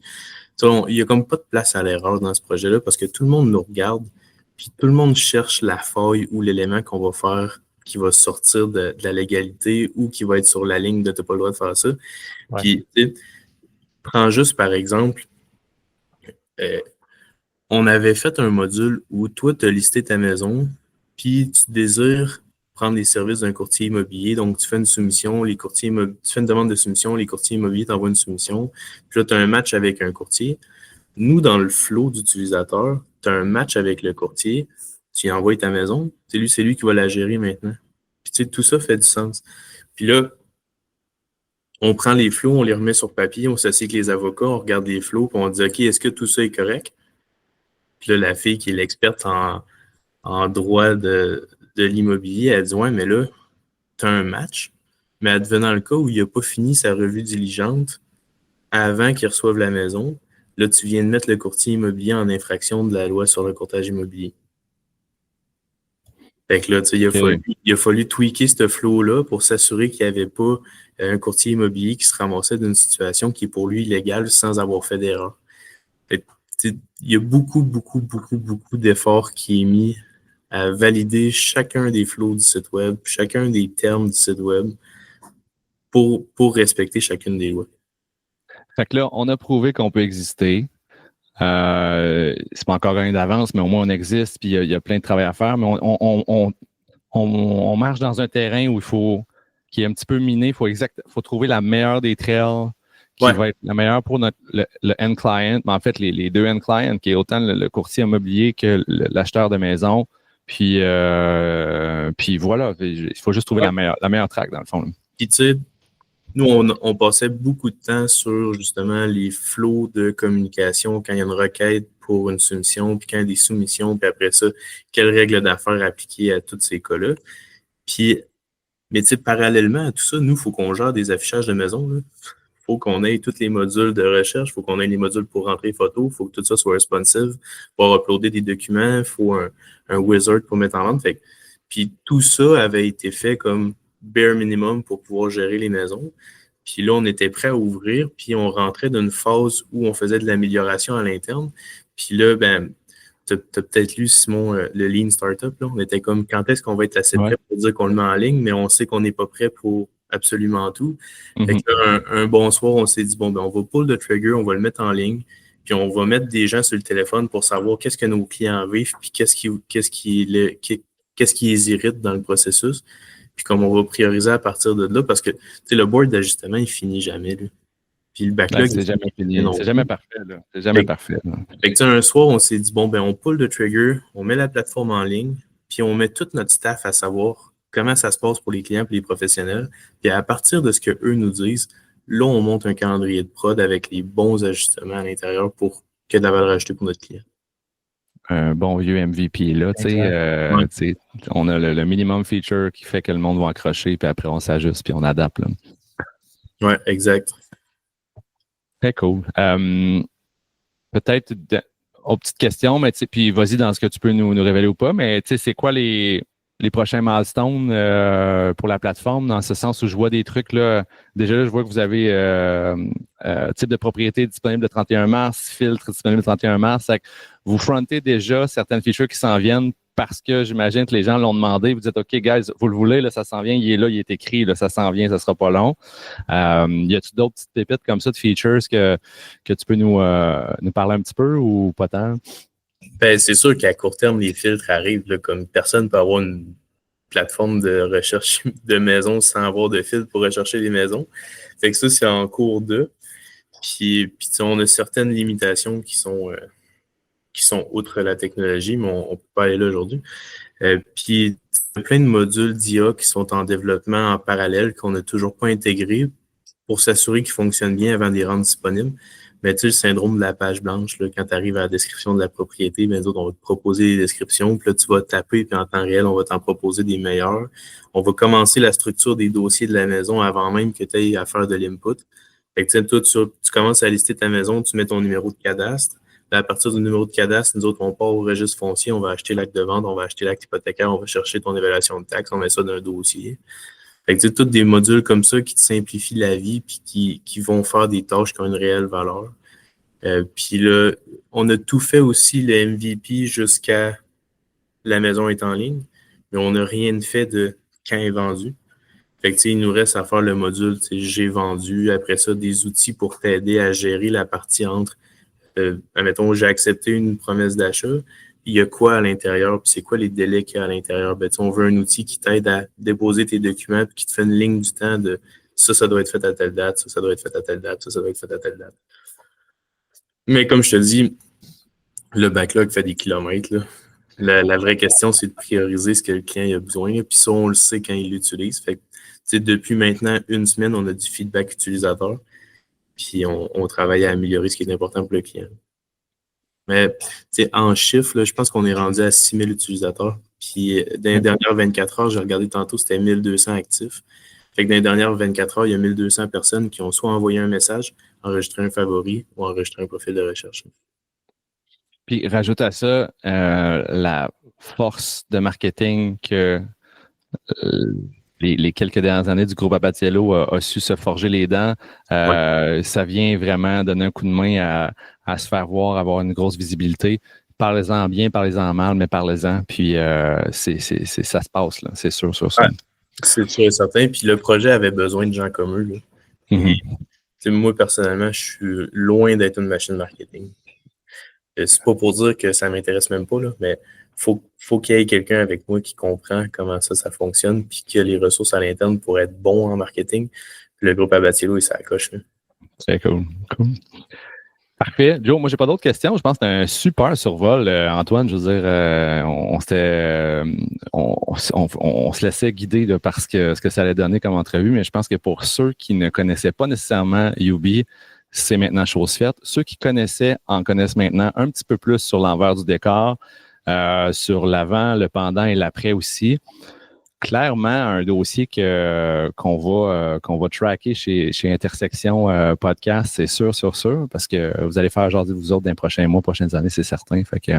il n'y a comme pas de place à l'erreur dans ce projet-là parce que tout le monde nous regarde. Puis tout le monde cherche la faille ou l'élément qu'on va faire qui va sortir de la légalité ou qui va être sur la ligne de « t'as pas le droit de faire ça ». Puis, prends juste par exemple, on avait fait un module où toi, tu as listé ta maison, puis tu désires prendre les services d'un courtier immobilier. Donc, tu fais une soumission, tu fais une demande de soumission, les courtiers immobiliers t'envoient une soumission. Puis là, tu as un match avec un courtier. Nous, dans le flow d'utilisateur, tu as un match avec le courtier, tu lui envoies ta maison, c'est lui qui va la gérer maintenant. Puis tu sais, tout ça fait du sens. Puis là, on prend les flows, on les remet sur papier, on s'assied avec les avocats, on regarde les flows, puis on dit « OK, est-ce que tout ça est correct? » Puis là, la fille qui est l'experte en droit de l'immobilier, elle dit « Ouais, mais là, tu as un match, mais advenant le cas où il n'a pas fini sa revue diligente avant qu'il reçoive la maison, là, tu viens de mettre le courtier immobilier en infraction de la loi sur le courtage immobilier. » Fait que là, tu sais, il a fallu tweaker ce flow-là pour s'assurer qu'il n'y avait pas un courtier immobilier qui se ramassait d'une situation qui est pour lui illégale sans avoir fait d'erreur. Il y a beaucoup d'efforts qui est mis à valider chacun des flows du site web, chacun des termes du site web pour respecter chacune des lois. Fait que là, on a prouvé qu'on peut exister. C'est pas encore rien d'avance, mais au moins on existe, puis il y a plein de travail à faire. Mais on marche dans un terrain où qui est un petit peu miné. Il faut trouver la meilleure des trails qui va être la meilleure pour le end client, mais en fait les deux end clients, qui est autant le courtier immobilier que l'acheteur de maison. Puis voilà, il faut juste trouver la meilleure track dans le fond. Puis tu sais, nous, on passait beaucoup de temps sur justement les flots de communication quand il y a une requête pour une soumission, puis quand il y a des soumissions, puis après ça, quelles règles d'affaires appliquer à tous ces cas-là. Mais tu sais, parallèlement à tout ça, nous, il faut qu'on gère des affichages de maison. Il faut qu'on ait tous les modules de recherche, il faut qu'on ait les modules pour rentrer les photos, il faut que tout ça soit responsive, pour uploader des documents, il faut un wizard pour mettre en vente. Puis tout ça avait été fait comme bare minimum pour pouvoir gérer les maisons. Puis là, on était prêt à ouvrir, puis on rentrait d'une phase où on faisait de l'amélioration à l'interne. Puis là, tu as peut-être lu, Simon, le Lean Startup. Là. On était comme, quand est-ce qu'on va être assez prêt pour dire qu'on le met en ligne, mais on sait qu'on n'est pas prêt pour absolument tout. Fait que là, un bon soir, on s'est dit, on va pull the trigger, on va le mettre en ligne, puis on va mettre des gens sur le téléphone pour savoir qu'est-ce que nos clients vivent, puis qu'est-ce qui les irrite dans le processus. Puis comme on va prioriser à partir de là, parce que le board d'ajustement, il finit jamais. Lui. Puis le backlog, c'est jamais fini. C'est jamais parfait. Là. C'est jamais parfait. Là. Fait que un soir, on s'est dit, on pull le trigger, on met la plateforme en ligne, puis on met tout notre staff à savoir comment ça se passe pour les clients et les professionnels. Puis à partir de ce qu'eux nous disent, là, on monte un calendrier de prod avec les bons ajustements à l'intérieur pour que de la valeur ajoutée pour notre client. Un bon vieux MVP là, on a le minimum feature qui fait que le monde va accrocher, puis après on s'ajuste, puis on adapte. Là. Ouais, exact. Très cool. Peut-être aux petites questions, mais puis vas-y dans ce que tu peux nous révéler ou pas, mais c'est quoi les prochains milestones pour la plateforme, dans ce sens où je vois des trucs là. Déjà là, je vois que vous avez type de propriété disponible le 31 mars, filtre disponible le 31 mars. Vous frontez déjà certaines features qui s'en viennent parce que j'imagine que les gens l'ont demandé. Vous dites OK, guys, vous le voulez, là, ça s'en vient, il est là, il est écrit, là, ça s'en vient, ça sera pas long. Y a-t-il d'autres petites pépites comme ça de features que tu peux nous parler un petit peu ou pas tant? C'est sûr qu'à court terme, les filtres arrivent, là, comme personne ne peut avoir une plateforme de recherche de maisons sans avoir de filtres pour rechercher les maisons. Fait que ça, c'est en cours de. Puis on a certaines limitations qui sont outre la technologie, mais on ne peut pas aller là aujourd'hui. Puis il y a plein de modules d'IA qui sont en développement en parallèle qu'on n'a toujours pas intégrés pour s'assurer qu'ils fonctionnent bien avant de les rendre disponibles. Mais tu sais, le syndrome de la page blanche, là, quand tu arrives à la description de la propriété, nous autres, on va te proposer des descriptions, puis là, tu vas taper, puis en temps réel, on va t'en proposer des meilleures. On va commencer la structure des dossiers de la maison avant même que tu aies à faire de l'input. Fait que toi, tu commences à lister ta maison, tu mets ton numéro de cadastre. À partir du numéro de cadastre, nous autres, on part au registre foncier, on va acheter l'acte de vente, on va acheter l'acte hypothécaire, on va chercher ton évaluation de taxes, on met ça dans un dossier. Fait que, tu sais, tous des modules comme ça qui te simplifient la vie puis qui vont faire des tâches qui ont une réelle valeur. Puis là, on a tout fait aussi, le MVP, jusqu'à la maison est en ligne, mais on n'a rien fait de quand est vendu. Fait que, tu sais, il nous reste à faire le module, tu sais, j'ai vendu, après ça, des outils pour t'aider à gérer la partie entre, admettons, j'ai accepté une promesse d'achat, il y a quoi à l'intérieur, puis c'est quoi les délais qu'il y a à l'intérieur. Ben, tu sais, on veut un outil qui t'aide à déposer tes documents, puis qui te fait une ligne du temps de ça doit être fait à telle date, ça doit être fait à telle date, ça doit être fait à telle date. Mais comme je te dis, le backlog fait des kilomètres, là. La vraie question, c'est de prioriser ce que le client a besoin. Puis ça, on le sait quand il l'utilise. Fait que, depuis maintenant une semaine, on a du feedback utilisateur. Puis on travaille à améliorer ce qui est important pour le client. Mais en chiffres, là, je pense qu'on est rendu à 6000 utilisateurs. Puis dans les dernières 24 heures, j'ai regardé tantôt, c'était 1200 actifs. Fait que dans les dernières 24 heures, il y a 1200 personnes qui ont soit envoyé un message, enregistré un favori ou enregistré un profil de recherche. Puis rajoute à ça la force de marketing que les quelques dernières années du groupe Abatiello a su se forger les dents. Ça vient vraiment donner un coup de main à se faire voir, avoir une grosse visibilité. Parlez-en bien, parlez-en mal, mais parlez-en. Puis ça se passe, là, c'est sûr, sur ça. Ouais, c'est sûr et certain. Puis le projet avait besoin de gens comme eux. Là. Moi, personnellement, je suis loin d'être une machine marketing. C'est pas pour dire que ça m'intéresse même pas, là, mais faut qu'il y ait quelqu'un avec moi qui comprend comment ça fonctionne, puis qui a les ressources à l'interne pour être bon en marketing. Puis le groupe Abatiello, il s'accroche. C'est cool. Parfait. Joe, moi, j'ai pas d'autres questions. Je pense que c'était un super survol, Antoine. Je veux dire, on se laissait guider de par ce que ça allait donner comme entrevue, mais je pense que pour ceux qui ne connaissaient pas nécessairement Youbi, c'est maintenant chose faite. Ceux qui connaissaient en connaissent maintenant un petit peu plus sur l'envers du décor, sur l'avant, le pendant et l'après aussi. Clairement, un dossier qu'on va tracker chez Intersection Podcast, c'est sûr, parce que vous allez faire jaser vous autres dans les prochains mois, prochaines années, c'est certain. Fait que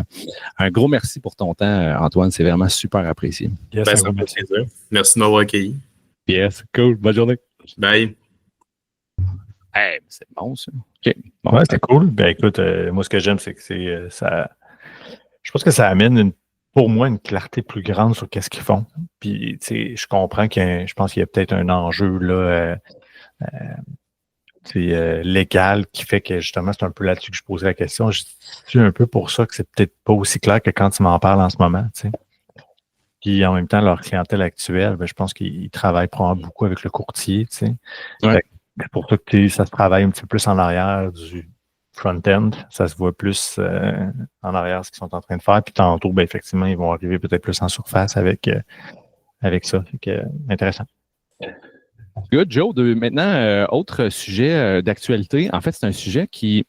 un gros merci pour ton temps, Antoine. C'est vraiment super apprécié. Yes, ça me fait plaisir. Merci de m'avoir accueilli. Yes, cool. Bonne journée. Bye. Hey, c'est bon, ça. OK. Bon, ouais, c'est cool. Ben écoute, moi, ce que j'aime, c'est que ça. Je pense que ça amène pour moi une clarté plus grande sur qu'est-ce qu'ils font. Puis, tu sais, je comprends je pense qu'il y a peut-être un enjeu là, légal qui fait que justement, c'est un peu là-dessus que je posais la question. Je suis un peu pour ça que c'est peut-être pas aussi clair que quand tu m'en parles en ce moment, tu sais. Puis en même temps, leur clientèle actuelle, ben, je pense qu'ils travaillent probablement beaucoup avec le courtier, tu sais. Ouais. C'est pour ça que ça se travaille un petit peu plus en arrière du front-end. Ça se voit plus en arrière ce qu'ils sont en train de faire. Puis tantôt, ben, effectivement, ils vont arriver peut-être plus en surface avec ça. Fait que, intéressant. Good, Joe. Maintenant, autre sujet d'actualité. En fait, c'est un sujet qui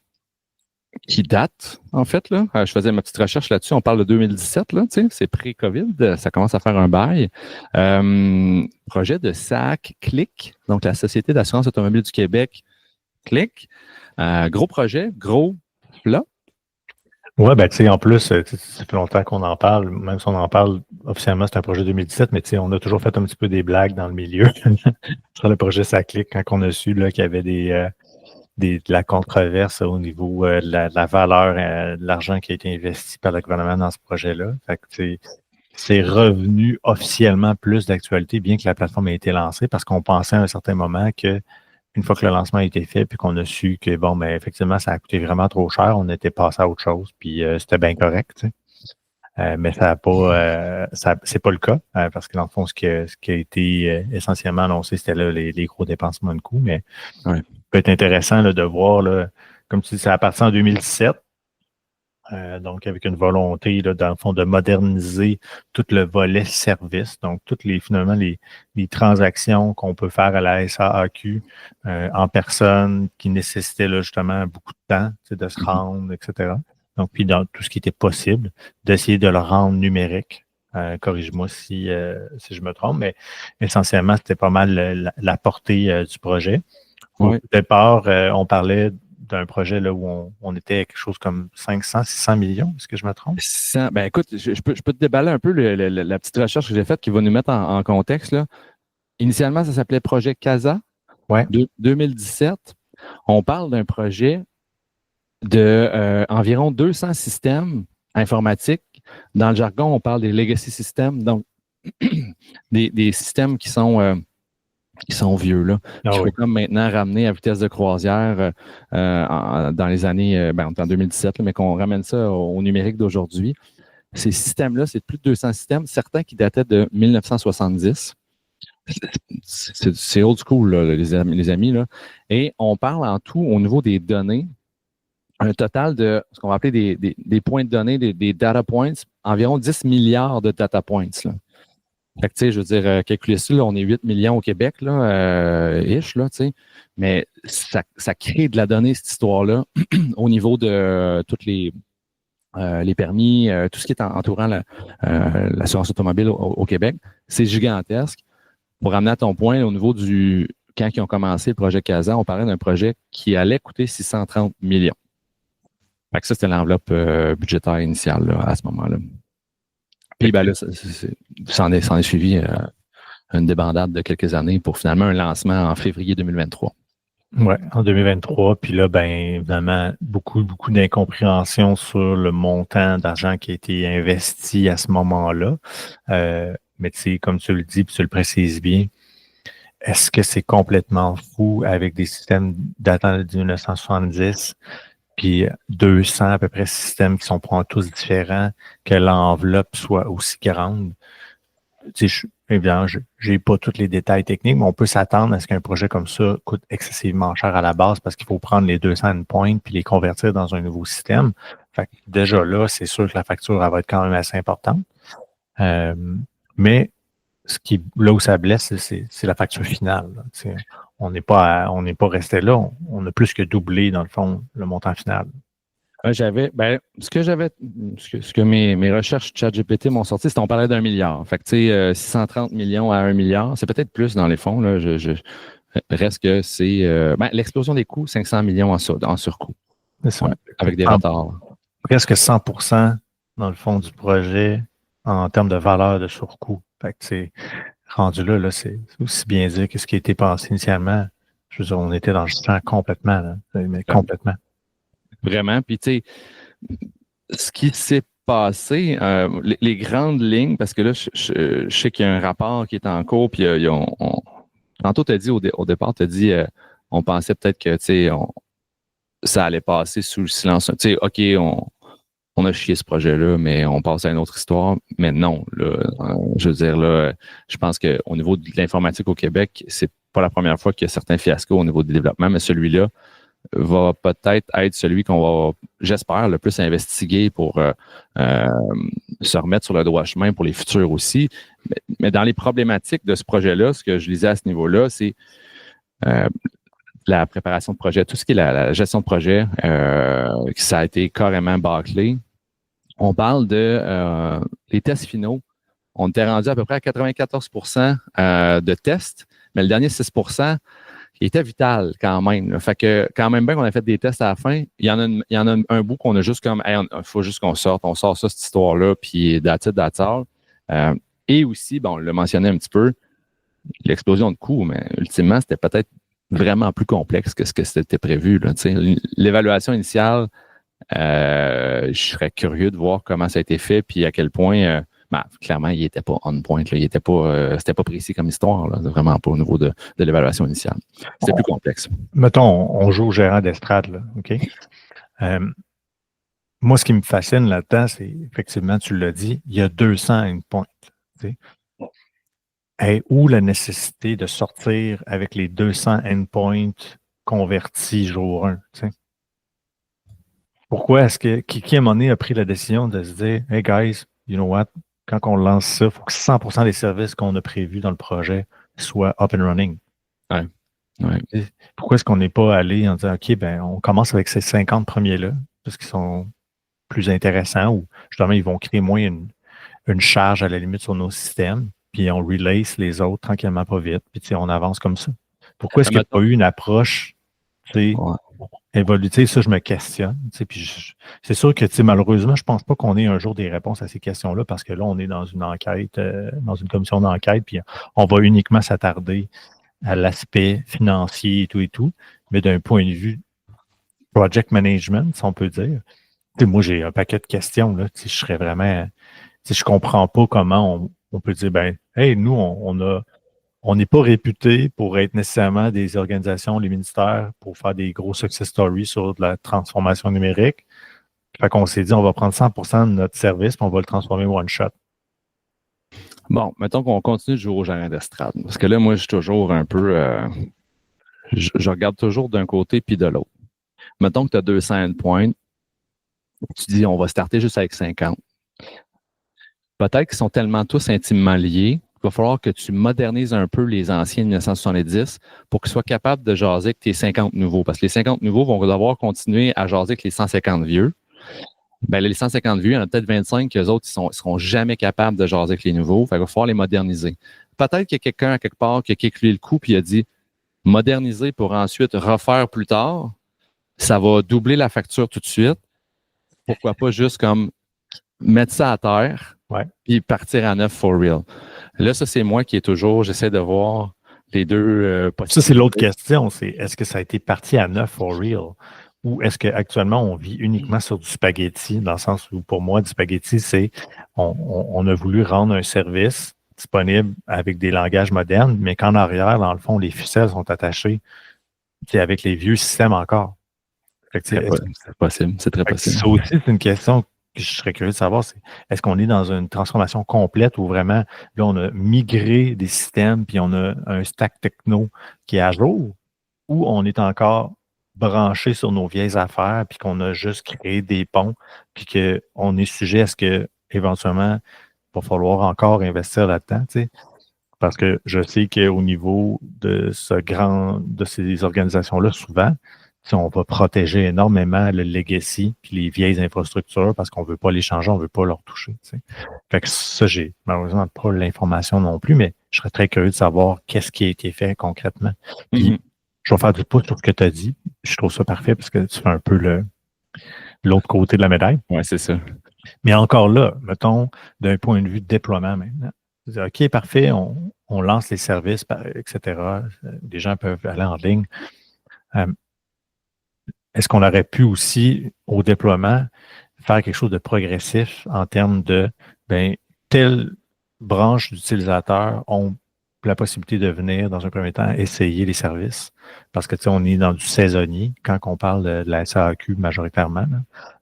date, en fait. Là. Je faisais ma petite recherche là-dessus. On parle de 2017, là, c'est pré-COVID. Ça commence à faire un bail. Projet de SAC Click, donc la Société d'assurance automobile du Québec, Click. Gros projet, gros plat. Ouais, ben tu sais, en plus, ça fait longtemps qu'on en parle, même si on en parle officiellement, c'est un projet 2017, mais tu sais, on a toujours fait un petit peu des blagues dans le milieu sur le projet Ça Clique, quand on a su là, qu'il y avait de la controverse au niveau de la valeur de l'argent qui a été investi par le gouvernement dans ce projet-là. Fait que c'est revenu officiellement plus d'actualité, bien que la plateforme ait été lancée, parce qu'on pensait à un certain moment que une fois que le lancement a été fait, puis qu'on a su que, bon, ben effectivement, ça a coûté vraiment trop cher, on était passé à autre chose, puis c'était bien correct, tu sais. Mais ça a pas, c'est pas le cas, parce que dans le fond, ce qui a été essentiellement annoncé, c'était là les gros dépensements de coûts, mais ça peut être intéressant là, de voir, là, comme tu dis, ça a parti en 2017, donc avec une volonté, là, dans le fond, de moderniser tout le volet service, donc toutes finalement les transactions qu'on peut faire à la SAAQ en personne qui nécessitaient là, justement beaucoup de temps, de se rendre, etc. Donc, puis dans tout ce qui était possible, d'essayer de le rendre numérique. Corrige-moi si je me trompe, mais essentiellement, c'était pas mal la portée du projet. Au départ, on parlait d'un projet là, où on était à quelque chose comme 500, 600 millions. Est-ce que je me trompe? Ben écoute, je peux te déballer un peu la petite recherche que j'ai faite qui va nous mettre en contexte, là. Initialement, ça s'appelait Projet CASA. Ouais. 2017. On parle d'un projet de environ 200 systèmes informatiques. Dans le jargon, on parle des legacy systems, donc des systèmes qui sont vieux, là. Ah Qu'il faut oui. comme maintenant ramener à vitesse de croisière dans les années, on est en 2017, là, mais qu'on ramène ça au numérique d'aujourd'hui. Ces systèmes-là, c'est plus de 200 systèmes, certains qui dataient de 1970. C'est old school, là, les amis. Là. Et on parle en tout, au niveau des données, un total de ce qu'on va appeler des points de données, des data points, environ 10 milliards de data points. Là. Fait que, tu sais, je veux dire, calculer ça, là, on est 8 millions au Québec, là, ish, là, tu sais. Mais ça crée de la donnée, cette histoire-là, au niveau de toutes les permis, tout ce qui est entourant l'assurance automobile au Québec. C'est gigantesque. Pour ramener à ton point, au niveau quand ils ont commencé le projet CASA, on parlait d'un projet qui allait coûter 630 millions. Fait que ça, c'était l'enveloppe budgétaire initiale là, à ce moment-là. Puis ben là, s'en est suivi une débandade de quelques années pour finalement un lancement en février 2023. Oui, en 2023. Puis là, ben évidemment, beaucoup d'incompréhension sur le montant d'argent qui a été investi à ce moment-là. Mais tu sais, comme tu le dis, puis tu le précises bien, est-ce que c'est complètement fou avec des systèmes datant de 1970, puis 200 à peu près systèmes qui sont tous différents, que l'enveloppe soit aussi grande? Tu sais, évidemment, je n'ai pas tous les détails techniques, mais on peut s'attendre à ce qu'un projet comme ça coûte excessivement cher à la base parce qu'il faut prendre les 200 endpoints puis les convertir dans un nouveau système. Fait que déjà là, c'est sûr que la facture elle va être quand même assez importante. Mais là où ça blesse, c'est la facture finale. On n'est pas resté là. On a plus que doublé, dans le fond, le montant final. Ce que mes recherches ChatGPT m'ont sorti, c'est qu'on parlait d'1 milliard. Fait que, tu sais, 630 millions à 1 milliard, c'est peut-être plus dans les fonds, là. Reste que c'est, l'explosion des coûts, 500 millions en surcoût. C'est ça. Ouais, avec des retards. Presque 100% dans le fond du projet en termes de valeur de surcoût. Fait que c'est rendu là, c'est aussi bien dire que ce qui a été pensé initialement. Je veux dire, on était dans le champ complètement, là. Mais complètement. Vraiment. Puis, tu sais, ce qui s'est passé, les grandes lignes, parce que là, je sais qu'il y a un rapport qui est en cours, puis tantôt, tu as dit au départ, tu as dit, on pensait peut-être que, tu sais, ça allait passer sous le silence. Tu sais, OK, on a chié ce projet-là, mais on passe à une autre histoire. Mais non, là, je veux dire, là, je pense qu'au niveau de l'informatique au Québec, c'est pas la première fois qu'il y a certains fiascos au niveau du développement, mais celui-là va peut-être être celui qu'on va, j'espère, le plus investiguer pour se remettre sur le droit chemin pour les futurs aussi. Mais dans les problématiques de ce projet-là, ce que je lisais à ce niveau-là, c'est la préparation de projet, tout ce qui est la gestion de projet, ça a été carrément bâclé. On parle de les tests finaux. On était rendu à peu près à 94% de tests, mais le dernier 6%, il était vital quand même. Là. Fait que quand même bien qu'on a fait des tests à la fin, il y en a un bout qu'on a juste comme il faut juste qu'on sorte, on sort ça, cette histoire-là, puis that's all. Et aussi, bon, on l'a mentionné un petit peu, l'explosion de coûts, mais ultimement, c'était peut-être vraiment plus complexe que ce que c'était prévu. Là, l'évaluation initiale, je serais curieux de voir comment ça a été fait, puis à quel point clairement, il n'était pas on point. Là. C'était pas précis comme histoire, là, vraiment pas au niveau de l'évaluation initiale. C'était plus complexe. Mettons, on joue au gérant d'estrade, là, OK? Moi, ce qui me fascine là-dedans, c'est effectivement, tu l'as dit, il y a 200 endpoints. Où la nécessité de sortir avec les 200 endpoints convertis jour 1? T'sais? Pourquoi est-ce que qui à un moment donné a pris la décision de se dire « Hey guys, you know what? Quand on lance ça, il faut que 100% des services qu'on a prévus dans le projet soient up and running. » Ouais. Pourquoi est-ce qu'on n'est pas allé en disant « OK, ben on commence avec ces 50 premiers-là, parce qu'ils sont plus intéressants ou justement, ils vont créer moins une charge à la limite sur nos systèmes, puis on relace les autres tranquillement, pas vite, puis on avance comme ça. » Pourquoi est-ce qu'il n'y a pas eu une approche évolutive, ça, je me questionne. Puis c'est sûr que malheureusement, je ne pense pas qu'on ait un jour des réponses à ces questions-là parce que là, on est dans une enquête, dans une commission d'enquête, puis on va uniquement s'attarder à l'aspect financier et tout. Mais d'un point de vue project management, si on peut dire, moi, j'ai un paquet de questions. Là, je serais vraiment. Je ne comprends pas comment on peut dire, hey, nous, on n'est pas réputé pour être nécessairement des organisations, les ministères, pour faire des gros success stories sur de la transformation numérique. Fait qu'on s'est dit, on va prendre 100% de notre service et on va le transformer one shot. Bon, mettons qu'on continue de jouer au gérant d'estrade. Parce que là, moi, je suis toujours un peu. Je regarde toujours d'un côté puis de l'autre. Mettons que tu as 200 endpoints. Tu dis, on va starter juste avec 50. Peut-être qu'ils sont tellement tous intimement liés qu'il va falloir que tu modernises un peu les anciens de 1970 pour qu'ils soient capables de jaser avec tes 50 nouveaux. Parce que les 50 nouveaux vont devoir continuer à jaser avec les 150 vieux. Les 150 vieux, il y en a peut-être 25 qu'eux autres, ils ne seront jamais capables de jaser avec les nouveaux. Fait qu'il va falloir les moderniser. Peut-être qu'il y a quelqu'un à quelque part qui a calculé le coût et il a dit moderniser pour ensuite refaire plus tard. Ça va doubler la facture tout de suite. Pourquoi pas juste comme mettre ça à terre puis partir à neuf for real. Là, ça, c'est moi qui j'essaie de voir les deux possibilités. Ça, c'est l'autre question, c'est est-ce que ça a été parti à neuf for real ou est-ce qu'actuellement, on vit uniquement sur du spaghetti, dans le sens où, pour moi, du spaghetti, c'est on a voulu rendre un service disponible avec des langages modernes, mais qu'en arrière, dans le fond, les ficelles sont attachées avec les vieux systèmes encore. C'est possible, c'est très possible. Ça aussi, c'est une question que je serais curieux de savoir, c'est est-ce qu'on est dans une transformation complète où vraiment, là, on a migré des systèmes puis on a un stack techno qui est à jour, ou on est encore branché sur nos vieilles affaires puis qu'on a juste créé des ponts puis qu'on est sujet à ce que éventuellement il va falloir encore investir là-dedans, tu sais. Parce que je sais qu'au niveau de ces organisations-là, souvent, on va protéger énormément le legacy puis les vieilles infrastructures parce qu'on ne veut pas les changer, on ne veut pas leur toucher. T'sais. Fait que ça, j'ai malheureusement pas l'information non plus, mais je serais très curieux de savoir qu'est-ce qui a été fait concrètement. Puis, je vais faire du pouce sur ce que tu as dit. Je trouve ça parfait parce que tu fais un peu l'autre côté de la médaille. Oui, c'est ça. Mais encore là, mettons, d'un point de vue de déploiement maintenant. OK, parfait, on lance les services, etc. Les gens peuvent aller en ligne. Est-ce qu'on aurait pu aussi, au déploiement, faire quelque chose de progressif en termes de, telle branche d'utilisateurs ont la possibilité de venir, dans un premier temps, essayer les services? Parce que, on est dans du saisonnier quand on parle de la SAQ majoritairement.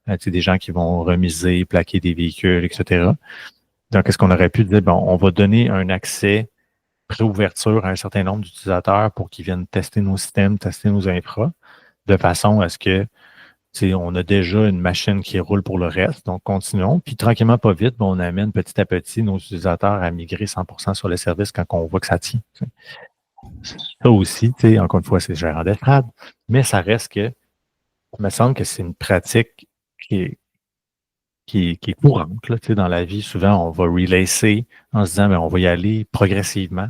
Des gens qui vont remiser, plaquer des véhicules, etc. Donc, est-ce qu'on aurait pu dire, on va donner un accès préouverture à un certain nombre d'utilisateurs pour qu'ils viennent tester nos systèmes, tester nos infras, de façon à ce que, on a déjà une machine qui roule pour le reste, donc continuons. Puis tranquillement, pas vite, on amène petit à petit nos utilisateurs à migrer 100% sur le service quand on voit que ça tient. T'sais. Ça aussi, encore une fois, c'est gérant d'estrade, mais ça reste que, il me semble que c'est une pratique qui est courante là, dans la vie. Souvent, on va relacer en se disant, on va y aller progressivement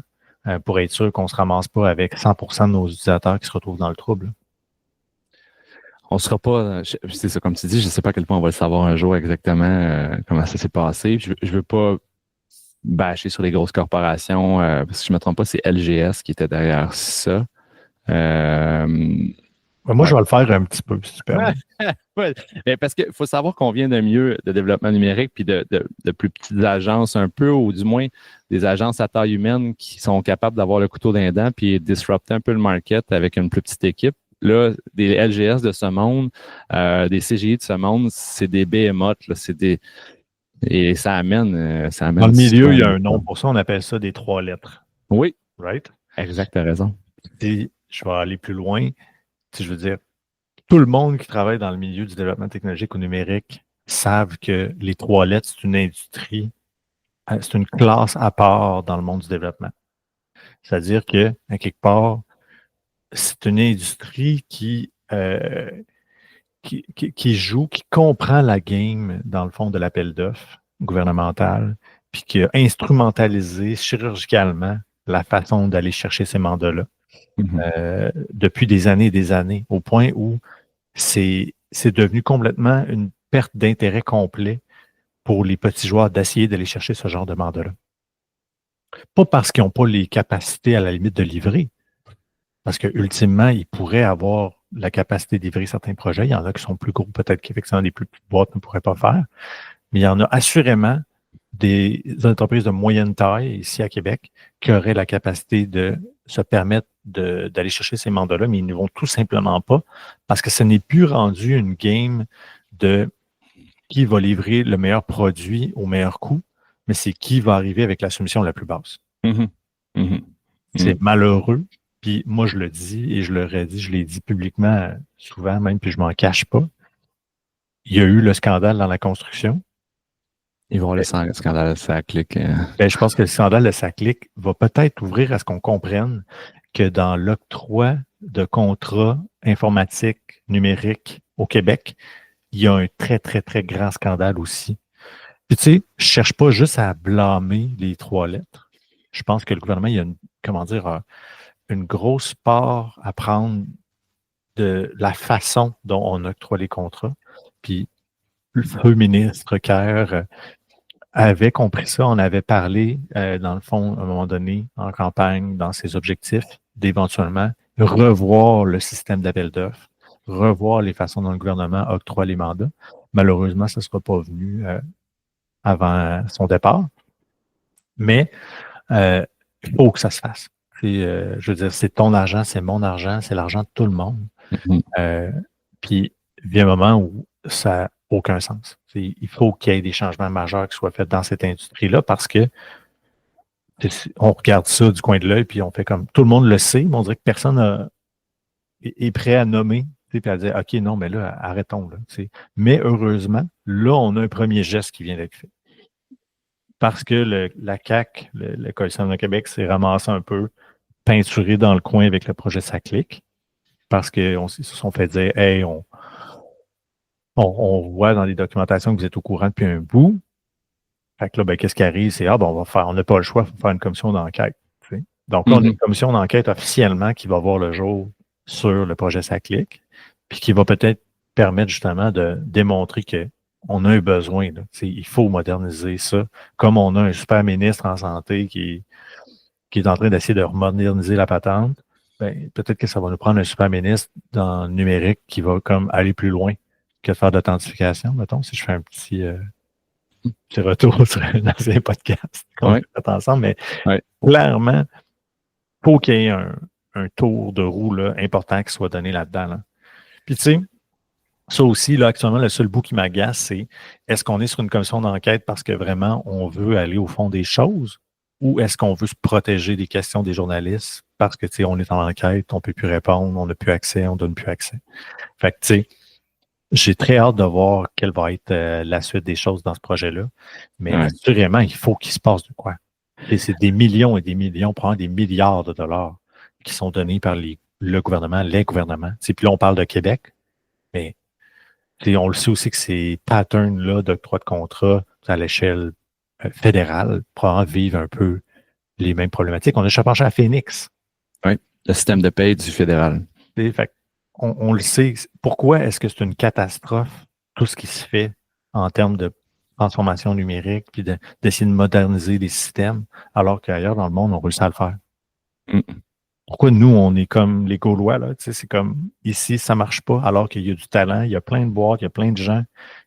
pour être sûr qu'on ne se ramasse pas avec 100% de nos utilisateurs qui se retrouvent dans le trouble. On ne sera pas, c'est ça, comme tu dis, je ne sais pas à quel point on va le savoir un jour exactement comment ça s'est passé. Je ne veux pas bâcher sur les grosses corporations, parce que je ne me trompe pas, c'est LGS qui était derrière ça. Moi, je vais le faire un petit peu, si tu permets. Ouais. Mais parce qu'il faut savoir qu'on vient d'un milieu de développement numérique puis de plus petites agences un peu, ou du moins des agences à taille humaine qui sont capables d'avoir le couteau dans les dents puis disrupter un peu le market avec une plus petite équipe. Là, des LGS de ce monde, des CGI de ce monde, c'est des behemoths, là, et ça amène. Dans le milieu, il y a un nom pour ça, on appelle ça des 3 lettres. Oui. Right? Exact, t'as raison. Et je vais aller plus loin. Je veux dire, tout le monde qui travaille dans le milieu du développement technologique ou numérique savent que les 3 lettres, c'est une industrie, c'est une classe à part dans le monde du développement. C'est-à-dire que, à quelque part, c'est une industrie qui joue, qui comprend la game, dans le fond, de l'appel d'offres gouvernemental, puis qui a instrumentalisé chirurgicalement la façon d'aller chercher ces mandats-là. depuis des années et des années, au point où c'est devenu complètement une perte d'intérêt complet pour les petits joueurs d'essayer d'aller chercher ce genre de mandat-là. Pas parce qu'ils n'ont pas les capacités à la limite de livrer, parce que ultimement, ils pourraient avoir la capacité de livrer certains projets. Il y en a qui sont plus gros, peut-être qu'effectivement des plus petites boîtes ne pourraient pas faire, mais il y en a assurément des entreprises de moyenne taille ici à Québec qui auraient la capacité de se permettre d'aller chercher ces mandats-là, mais ils ne vont tout simplement pas parce que ce n'est plus rendu une game de qui va livrer le meilleur produit au meilleur coût, mais c'est qui va arriver avec la soumission la plus basse. C'est malheureux. Puis moi, je le dis et je le redis, je l'ai dit publiquement souvent même, puis je m'en cache pas. Il y a eu le scandale dans la construction. Ils vont laisser un scandale SACLIC. Ben, je pense que le scandale de SACLIC va peut-être ouvrir à ce qu'on comprenne que dans l'octroi de contrats informatiques numériques au Québec, il y a un très, très, très grand scandale aussi. Puis tu sais, je cherche pas juste à blâmer les 3 lettres. Je pense que le gouvernement, il y a une grosse part à prendre de la façon dont on octroie les contrats. Puis le feu ministre Kerr avait compris ça. On avait parlé, dans le fond, à un moment donné, en campagne, dans ses objectifs, d'éventuellement revoir le système d'appel d'offres, revoir les façons dont le gouvernement octroie les mandats. Malheureusement, ça ne sera pas venu avant son départ. Mais il faut que ça se fasse. Je veux dire, c'est ton argent, c'est mon argent, c'est l'argent de tout le monde. Puis, il y a un moment où ça n'a aucun sens. Il faut qu'il y ait des changements majeurs qui soient faits dans cette industrie-là parce que on regarde ça du coin de l'œil puis on fait comme tout le monde le sait, mais on dirait que personne est prêt à nommer puis à dire OK, non, mais là, arrêtons. Là, mais heureusement, là, on a un premier geste qui vient d'être fait. Parce que la CAQ, le Coalition de Québec, s'est ramassé un peu peinturé dans le coin avec le projet SACLIC. Parce qu'ils se sont fait dire hey, on voit dans les documentations que vous êtes au courant depuis un bout. Fait que là, ben, qu'est-ce qui arrive? C'est on n'a pas le choix, il faut faire une commission d'enquête. T'sais. Donc là, on a une commission d'enquête officiellement qui va voir le jour sur le projet SACLIC, puis qui va peut-être permettre justement de démontrer qu'on a un besoin. Là. Il faut moderniser ça. Comme on a un super ministre en santé qui est en train d'essayer de moderniser la patente, ben, peut-être que ça va nous prendre un super ministre dans le numérique qui va comme aller plus loin que de faire de l'authentification, mettons, si je fais un petit retour sur un ancien podcast qu'on a fait ensemble, mais clairement, il faut qu'il y ait un tour de roue là, important qui soit donné là-dedans. Là. Puis tu sais, ça aussi, là, actuellement, le seul bout qui m'agace, c'est est-ce qu'on est sur une commission d'enquête parce que vraiment on veut aller au fond des choses ou est-ce qu'on veut se protéger des questions des journalistes parce que, tu sais, on est en enquête, on ne peut plus répondre, on n'a plus accès, on ne donne plus accès. Fait que, tu sais, j'ai très hâte de voir quelle va être la suite des choses dans ce projet-là. Mais assurément, il faut qu'il se passe de quoi. Et c'est des millions et des millions, probablement des milliards de dollars qui sont donnés par le gouvernement, les gouvernements. Puis là, on parle de Québec, mais on le sait aussi que ces patterns-là d'octroi de contrat à l'échelle fédérale probablement vivent un peu les mêmes problématiques. On a déjà penché à Phoenix. Oui, le système de paie du fédéral. Fait on le sait. Pourquoi est-ce que c'est une catastrophe, tout ce qui se fait en termes de transformation numérique, puis d'essayer de moderniser les systèmes, alors qu'ailleurs dans le monde, on réussit à le faire? Pourquoi nous, on est comme les Gaulois, là? C'est comme ici, ça ne marche pas, alors qu'il y a du talent, il y a plein de boîtes, il y a plein de gens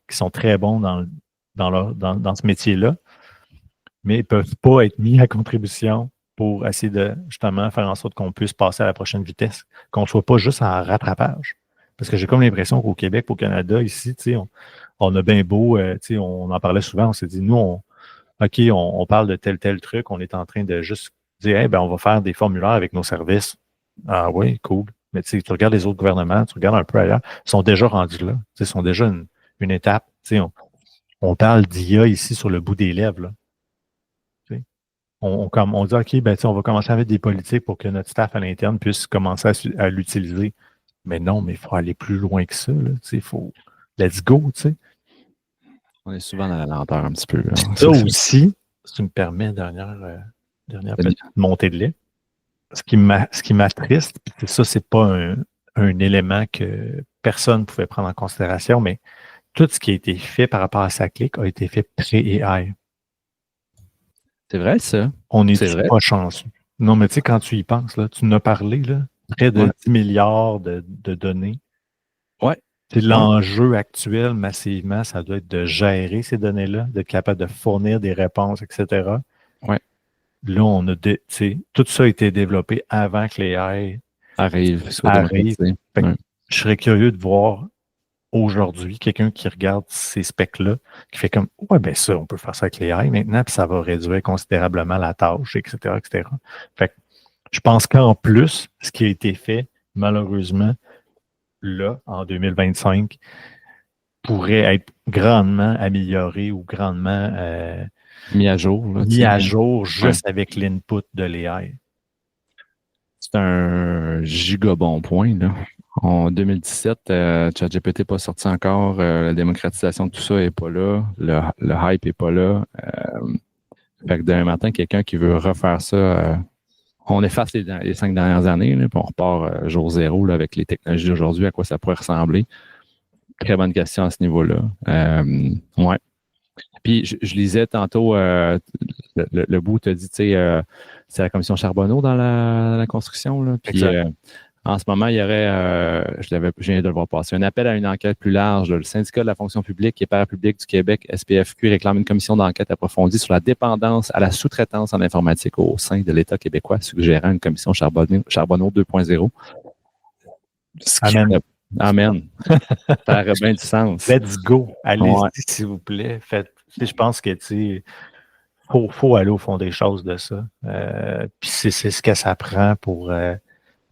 qui sont très bons dans ce métier-là, mais ils ne peuvent pas être mis à contribution pour essayer de justement faire en sorte qu'on puisse passer à la prochaine vitesse, qu'on ne soit pas juste en rattrapage. Parce que j'ai comme l'impression qu'au Québec, au Canada, ici, on a bien beau, on en parlait souvent, on s'est dit, nous, on parle de tel truc, on est en train de juste dire, hey, ben, on va faire des formulaires avec nos services. Ah oui, cool. Mais tu regardes les autres gouvernements, tu regardes un peu ailleurs, ils sont déjà rendus là. Ils sont déjà une étape. On parle d'IA ici sur le bout des lèvres, là. On dit, OK, ben, on va commencer à mettre des politiques pour que notre staff à l'interne puisse commencer à l'utiliser. Mais non, mais il faut aller plus loin que ça. Il faut let's go. On est souvent dans la lenteur un petit peu. Ça aussi, si tu me permets, dernière petite montée de lait. ce qui m'attriste, puis ça, c'est pas un élément que personne ne pouvait prendre en considération, mais tout ce qui a été fait par rapport à SACLIC a été fait pré-AI. C'est vrai, ça. On C'est n'est vrai. pas chanceux. Non, mais tu sais, quand tu y penses, là, tu en as parlé, là, près de Ouais. 10 milliards de données. Ouais. C'est l'enjeu actuel, massivement, ça doit être de gérer ces données-là, d'être capable de fournir des réponses, etc. Ouais. Là, on a tout ça a été développé avant que les Arrive, soit arrivent. démocratisé. Fait que Ouais. je serais curieux de voir aujourd'hui quelqu'un qui regarde ces specs-là, qui fait comme ouais, ben ça, on peut faire ça avec les AI maintenant, puis ça va réduire considérablement la tâche, etc., etc. Fait que je pense qu'en plus, ce qui a été fait, malheureusement, là, en 2025, pourrait être grandement amélioré ou grandement Mis à jour. Là, mis à jour juste avec l'input de l'AI. C'est un giga bon point. Là. En 2017, ChatGPT n'est pas sorti encore. La démocratisation de tout ça n'est pas là. Le hype n'est pas là. Fait que demain matin, quelqu'un qui veut refaire ça, on efface les 5 dernières années, là, puis on repart jour zéro là, avec les technologies d'aujourd'hui, à quoi ça pourrait ressembler. Très bonne question à ce niveau-là. Ouais. Puis je lisais tantôt, le bout te dit, tu sais, c'est la commission Charbonneau dans la construction. Là. Puis en ce moment, il y aurait, je viens de le voir passer, un appel à une enquête plus large. Là. Le syndicat de la fonction publique et parapublique du Québec, SPFQ, réclame une commission d'enquête approfondie sur la dépendance à la sous-traitance en informatique au sein de l'État québécois, suggérant une commission Charbonneau 2.0. Amen. Amen. Ça aurait bien du sens. Let's go. Allez-y, s'il vous plaît. Je pense que faut aller au fond des choses de ça. Puis c'est ce que ça prend pour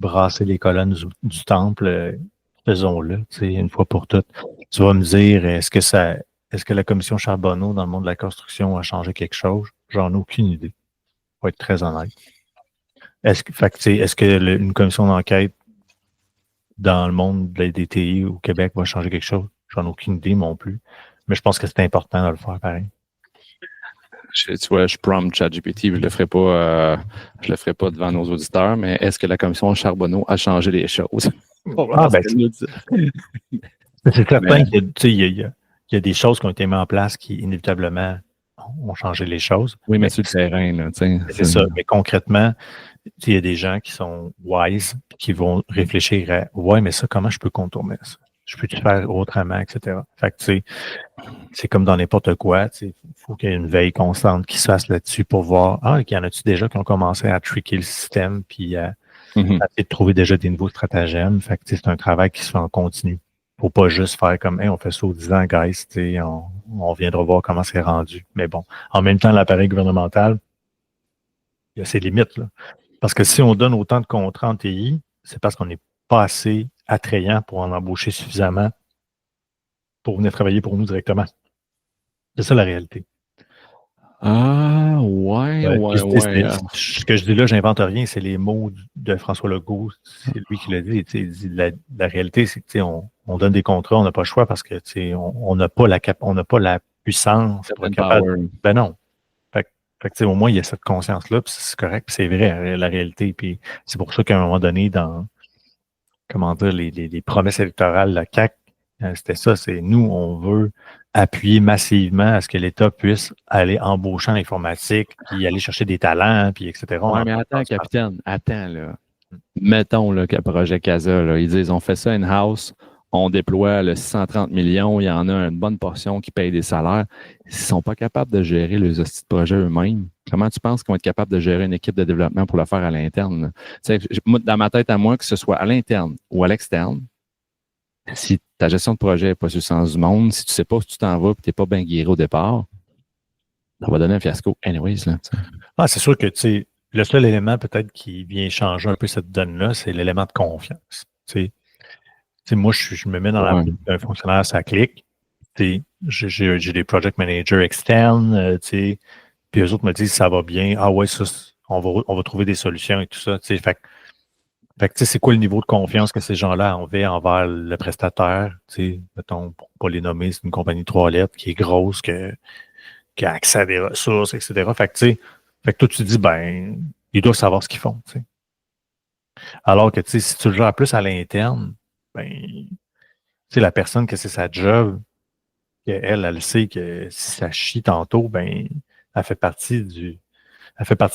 brasser les colonnes du temple. Faisons-le, une fois pour toutes. Tu vas me dire, est-ce que la commission Charbonneau dans le monde de la construction a changé quelque chose? J'en ai aucune idée. Pour être très honnête. Est-ce que une commission d'enquête dans le monde des TI au Québec va changer quelque chose? J'en ai aucune idée non plus. Mais je pense que c'est important de le faire pareil. Tu vois, je prompt ChatGPT, je le ferai pas devant nos auditeurs, mais est-ce que la commission Charbonneau a changé les choses? C'est certain qu'il y a des choses qui ont été mises en place qui, inévitablement, ont changé les choses. Oui, mais sur le terrain, là, c'est ça. Mais concrètement, il y a des gens qui sont wise, qui vont réfléchir à ouais, mais ça, comment je peux contourner ça? Je peux-tu faire autrement, etc. Fait que, tu sais, c'est comme dans n'importe quoi. Il faut qu'il y ait une veille constante qui se fasse là-dessus pour voir, qu'il y en a-tu déjà qui ont commencé à tricker le système puis à essayer de trouver déjà des nouveaux stratagèmes. Fait que, c'est un travail qui se fait en continu. Faut pas juste faire comme, on fait ça aux 10 ans, guys, on viendra voir comment c'est rendu. Mais bon, en même temps, l'appareil gouvernemental, il y a ses limites, là. Parce que si on donne autant de contrats en TI, c'est parce qu'on n'est pas assez attrayant pour en embaucher suffisamment pour venir travailler pour nous directement. C'est ça la réalité. Ah, ouais. Ce que je dis là, j'invente rien, c'est les mots de François Legault. C'est lui qui l'a dit. Il dit la réalité, c'est que on donne des contrats, on n'a pas le choix parce que on n'a pas la puissance pour être capable. Ben non. Fait que, au moins, il y a cette conscience-là, puis c'est correct, puis c'est vrai, la réalité. Puis c'est pour ça qu'à un moment donné, dans les promesses électorales, la CAQ, c'était ça, c'est nous, on veut appuyer massivement à ce que l'État puisse aller embaucher en informatique, puis aller chercher des talents, puis etc. Oui, mais attends, capitaine, là. Mettons là, qu'à Projet Casa, là, ils disent on fait ça in-house, on déploie le 630 millions, il y en a une bonne portion qui paye des salaires. S'ils ne sont pas capables de gérer les hosties de projet eux-mêmes, comment tu penses qu'ils vont être capables de gérer une équipe de développement pour le faire à l'interne? Dans ma tête à moi, que ce soit à l'interne ou à l'externe, si ta gestion de projet n'est pas sur le sens du monde, si tu ne sais pas où tu t'en vas et que tu n'es pas bien guéri au départ, ça va donner un fiasco. Anyways, là. C'est sûr que le seul élément peut-être qui vient changer un peu cette donne-là, c'est l'élément de confiance. Moi, je me mets dans la peau d'un fonctionnaire, ça clique. J'ai des project managers externes, puis eux autres me disent ça va bien. Ah ouais, ça, on va trouver des solutions et tout ça. Fait que c'est quoi le niveau de confiance que ces gens-là ont envers le prestataire? Mettons, pour ne pas les nommer, c'est une compagnie de 3 lettres qui est grosse, qui a accès à des ressources, etc. Fait que toi, tu te dis, ils doivent savoir ce qu'ils font. Alors que, tu sais, si tu le gères plus à l'interne, ben, tu sais, la personne que c'est sa job, elle sait que si ça chie tantôt, ben, elle fait partie de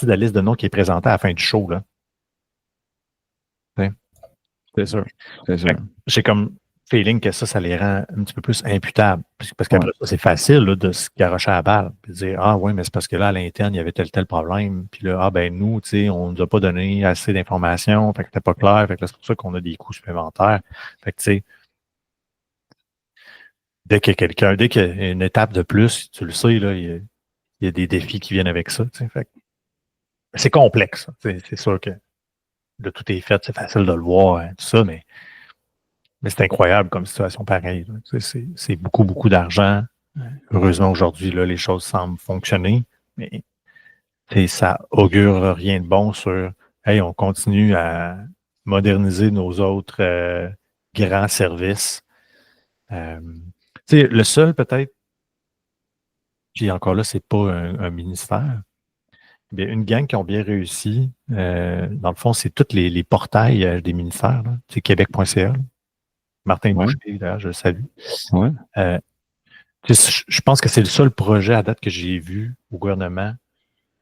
la liste de noms qui est présentée à la fin du show, là. C'est sûr. C'est sûr. J'ai comme feeling que ça les rend un petit peu plus imputables. Parce qu'après ça, c'est facile là, de se garocher à la balle. Puis de dire, ah oui, mais c'est parce que là, à l'interne, il y avait tel problème. Puis là, ah ben nous, tu sais, on nous a pas donné assez d'informations. Fait que c'était pas clair. Fait que là, c'est pour ça qu'on a des coûts supplémentaires. Fait que tu sais, dès qu'il y a une étape de plus, tu le sais, là, il y a des défis qui viennent avec ça. Tu sais. Fait que c'est complexe. C'est sûr que là, tout est fait, c'est facile de le voir, hein, tout ça, mais c'est incroyable comme situation pareille. C'est beaucoup, beaucoup d'argent. Heureusement, aujourd'hui, là, les choses semblent fonctionner, mais ça augure rien de bon sur hey, on continue à moderniser nos autres grands services. Le seul, peut-être, puis encore là, c'est pas un ministère, mais une gang qui ont bien réussi, dans le fond, c'est tous les portails des ministères. C'est québec.ca. Martin Boucher, d'ailleurs, je le salue. Ouais. Je pense que c'est le seul projet à date que j'ai vu au gouvernement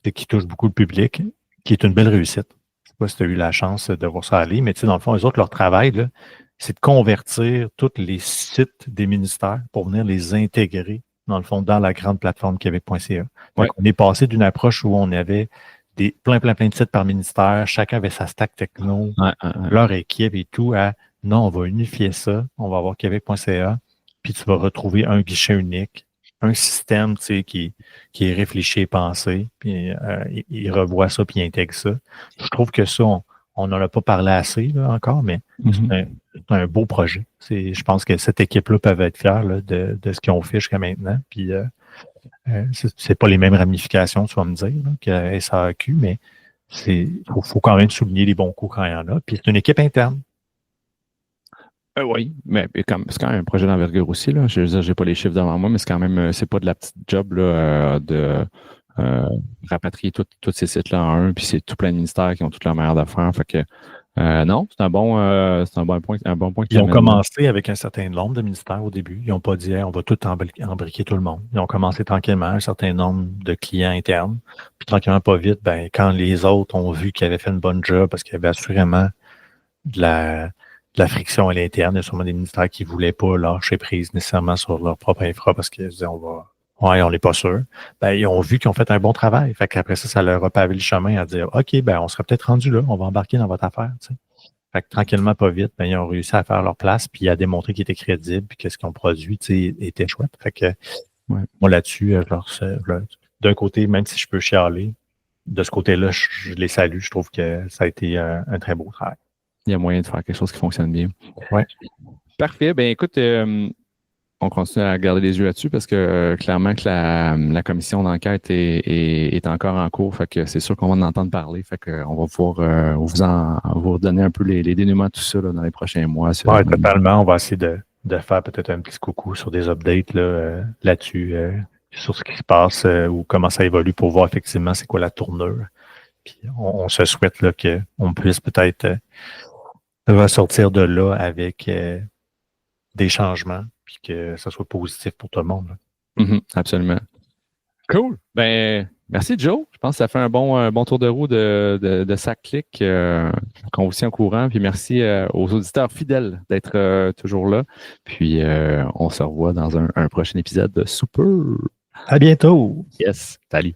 qui touche beaucoup le public, qui est une belle réussite. Je ne sais pas si tu as eu la chance de voir ça aller, mais dans le fond, eux autres, leur travail, là, c'est de convertir tous les sites des ministères pour venir les intégrer, dans le fond, dans la grande plateforme québec.ca. Donc, on est passé d'une approche où on avait plein de sites par ministère, chacun avait sa stack techno, leur équipe et tout, à non, on va unifier ça, on va avoir québec.ca, puis tu vas retrouver un guichet unique, un système qui est réfléchi et pensé, puis il revoit ça, puis il intègre ça. Je trouve que ça, on n'en a pas parlé assez là, encore, mais c'est un beau projet. Je pense que cette équipe-là peut être fière là, de ce qu'ils ont fait jusqu'à maintenant. Puis c'est pas les mêmes ramifications, tu vas me dire, là, que SAQ, mais il faut quand même souligner les bons coups quand il y en a. Puis c'est une équipe interne. Oui, mais c'est quand même un projet d'envergure aussi. Là. Je veux dire, j'ai pas les chiffres devant moi, mais c'est quand même, c'est pas de la petite job là, de rapatrier tous ces sites-là en un, puis c'est tout plein de ministères qui ont toute leur manière d'affaires. Fait que non, c'est un bon point. Ils ont commencé avec un certain nombre de ministères au début. Ils n'ont pas dit hey, on va tout embriquer tout le monde. Ils ont commencé tranquillement, un certain nombre de clients internes. Puis tranquillement, pas vite, ben, quand les autres ont vu qu'ils avaient fait une bonne job, parce qu'il y avait assurément de la friction à l'interne. Il y a sûrement des ministères qui ne voulaient pas lâcher prise nécessairement sur leur propre infra parce qu'ils disaient on n'est pas sûr. Ben, ils ont vu qu'ils ont fait un bon travail. Fait qu'après ça leur a pavé le chemin à dire OK, ben, on serait peut-être rendu là, on va embarquer dans votre affaire. Tu sais. Fait que tranquillement, pas vite, ben, ils ont réussi à faire leur place puis à démontrer qu'ils étaient crédibles puis que ce qu'ils ont produit était chouette. Fait que moi là-dessus, d'un côté, même si je peux chialer, de ce côté-là, je les salue. Je trouve que ça a été un très beau travail. Il y a moyen de faire quelque chose qui fonctionne bien. Oui. Parfait. Ben écoute, on continue à garder les yeux là-dessus parce que clairement que la commission d'enquête est encore en cours. Fait que c'est sûr qu'on va en entendre parler. Fait qu'on va pouvoir vous donner un peu les dénouements de tout ça là, dans les prochains mois. Oui, totalement. On va essayer de faire peut-être un petit coucou sur des updates là-dessus, sur ce qui se passe ou comment ça évolue pour voir effectivement c'est quoi la tournure. Puis on se souhaite là, qu'on puisse peut-être ressortir de là avec des changements puis que ça soit positif pour tout le monde. Absolument. Cool. Ben, merci Joe. Je pense que ça fait un bon tour de roue de SAC-Clic qu'on vous tient au courant. Puis merci aux auditeurs fidèles d'être toujours là. Puis on se revoit dans un prochain épisode de Super. À bientôt. Yes. Salut.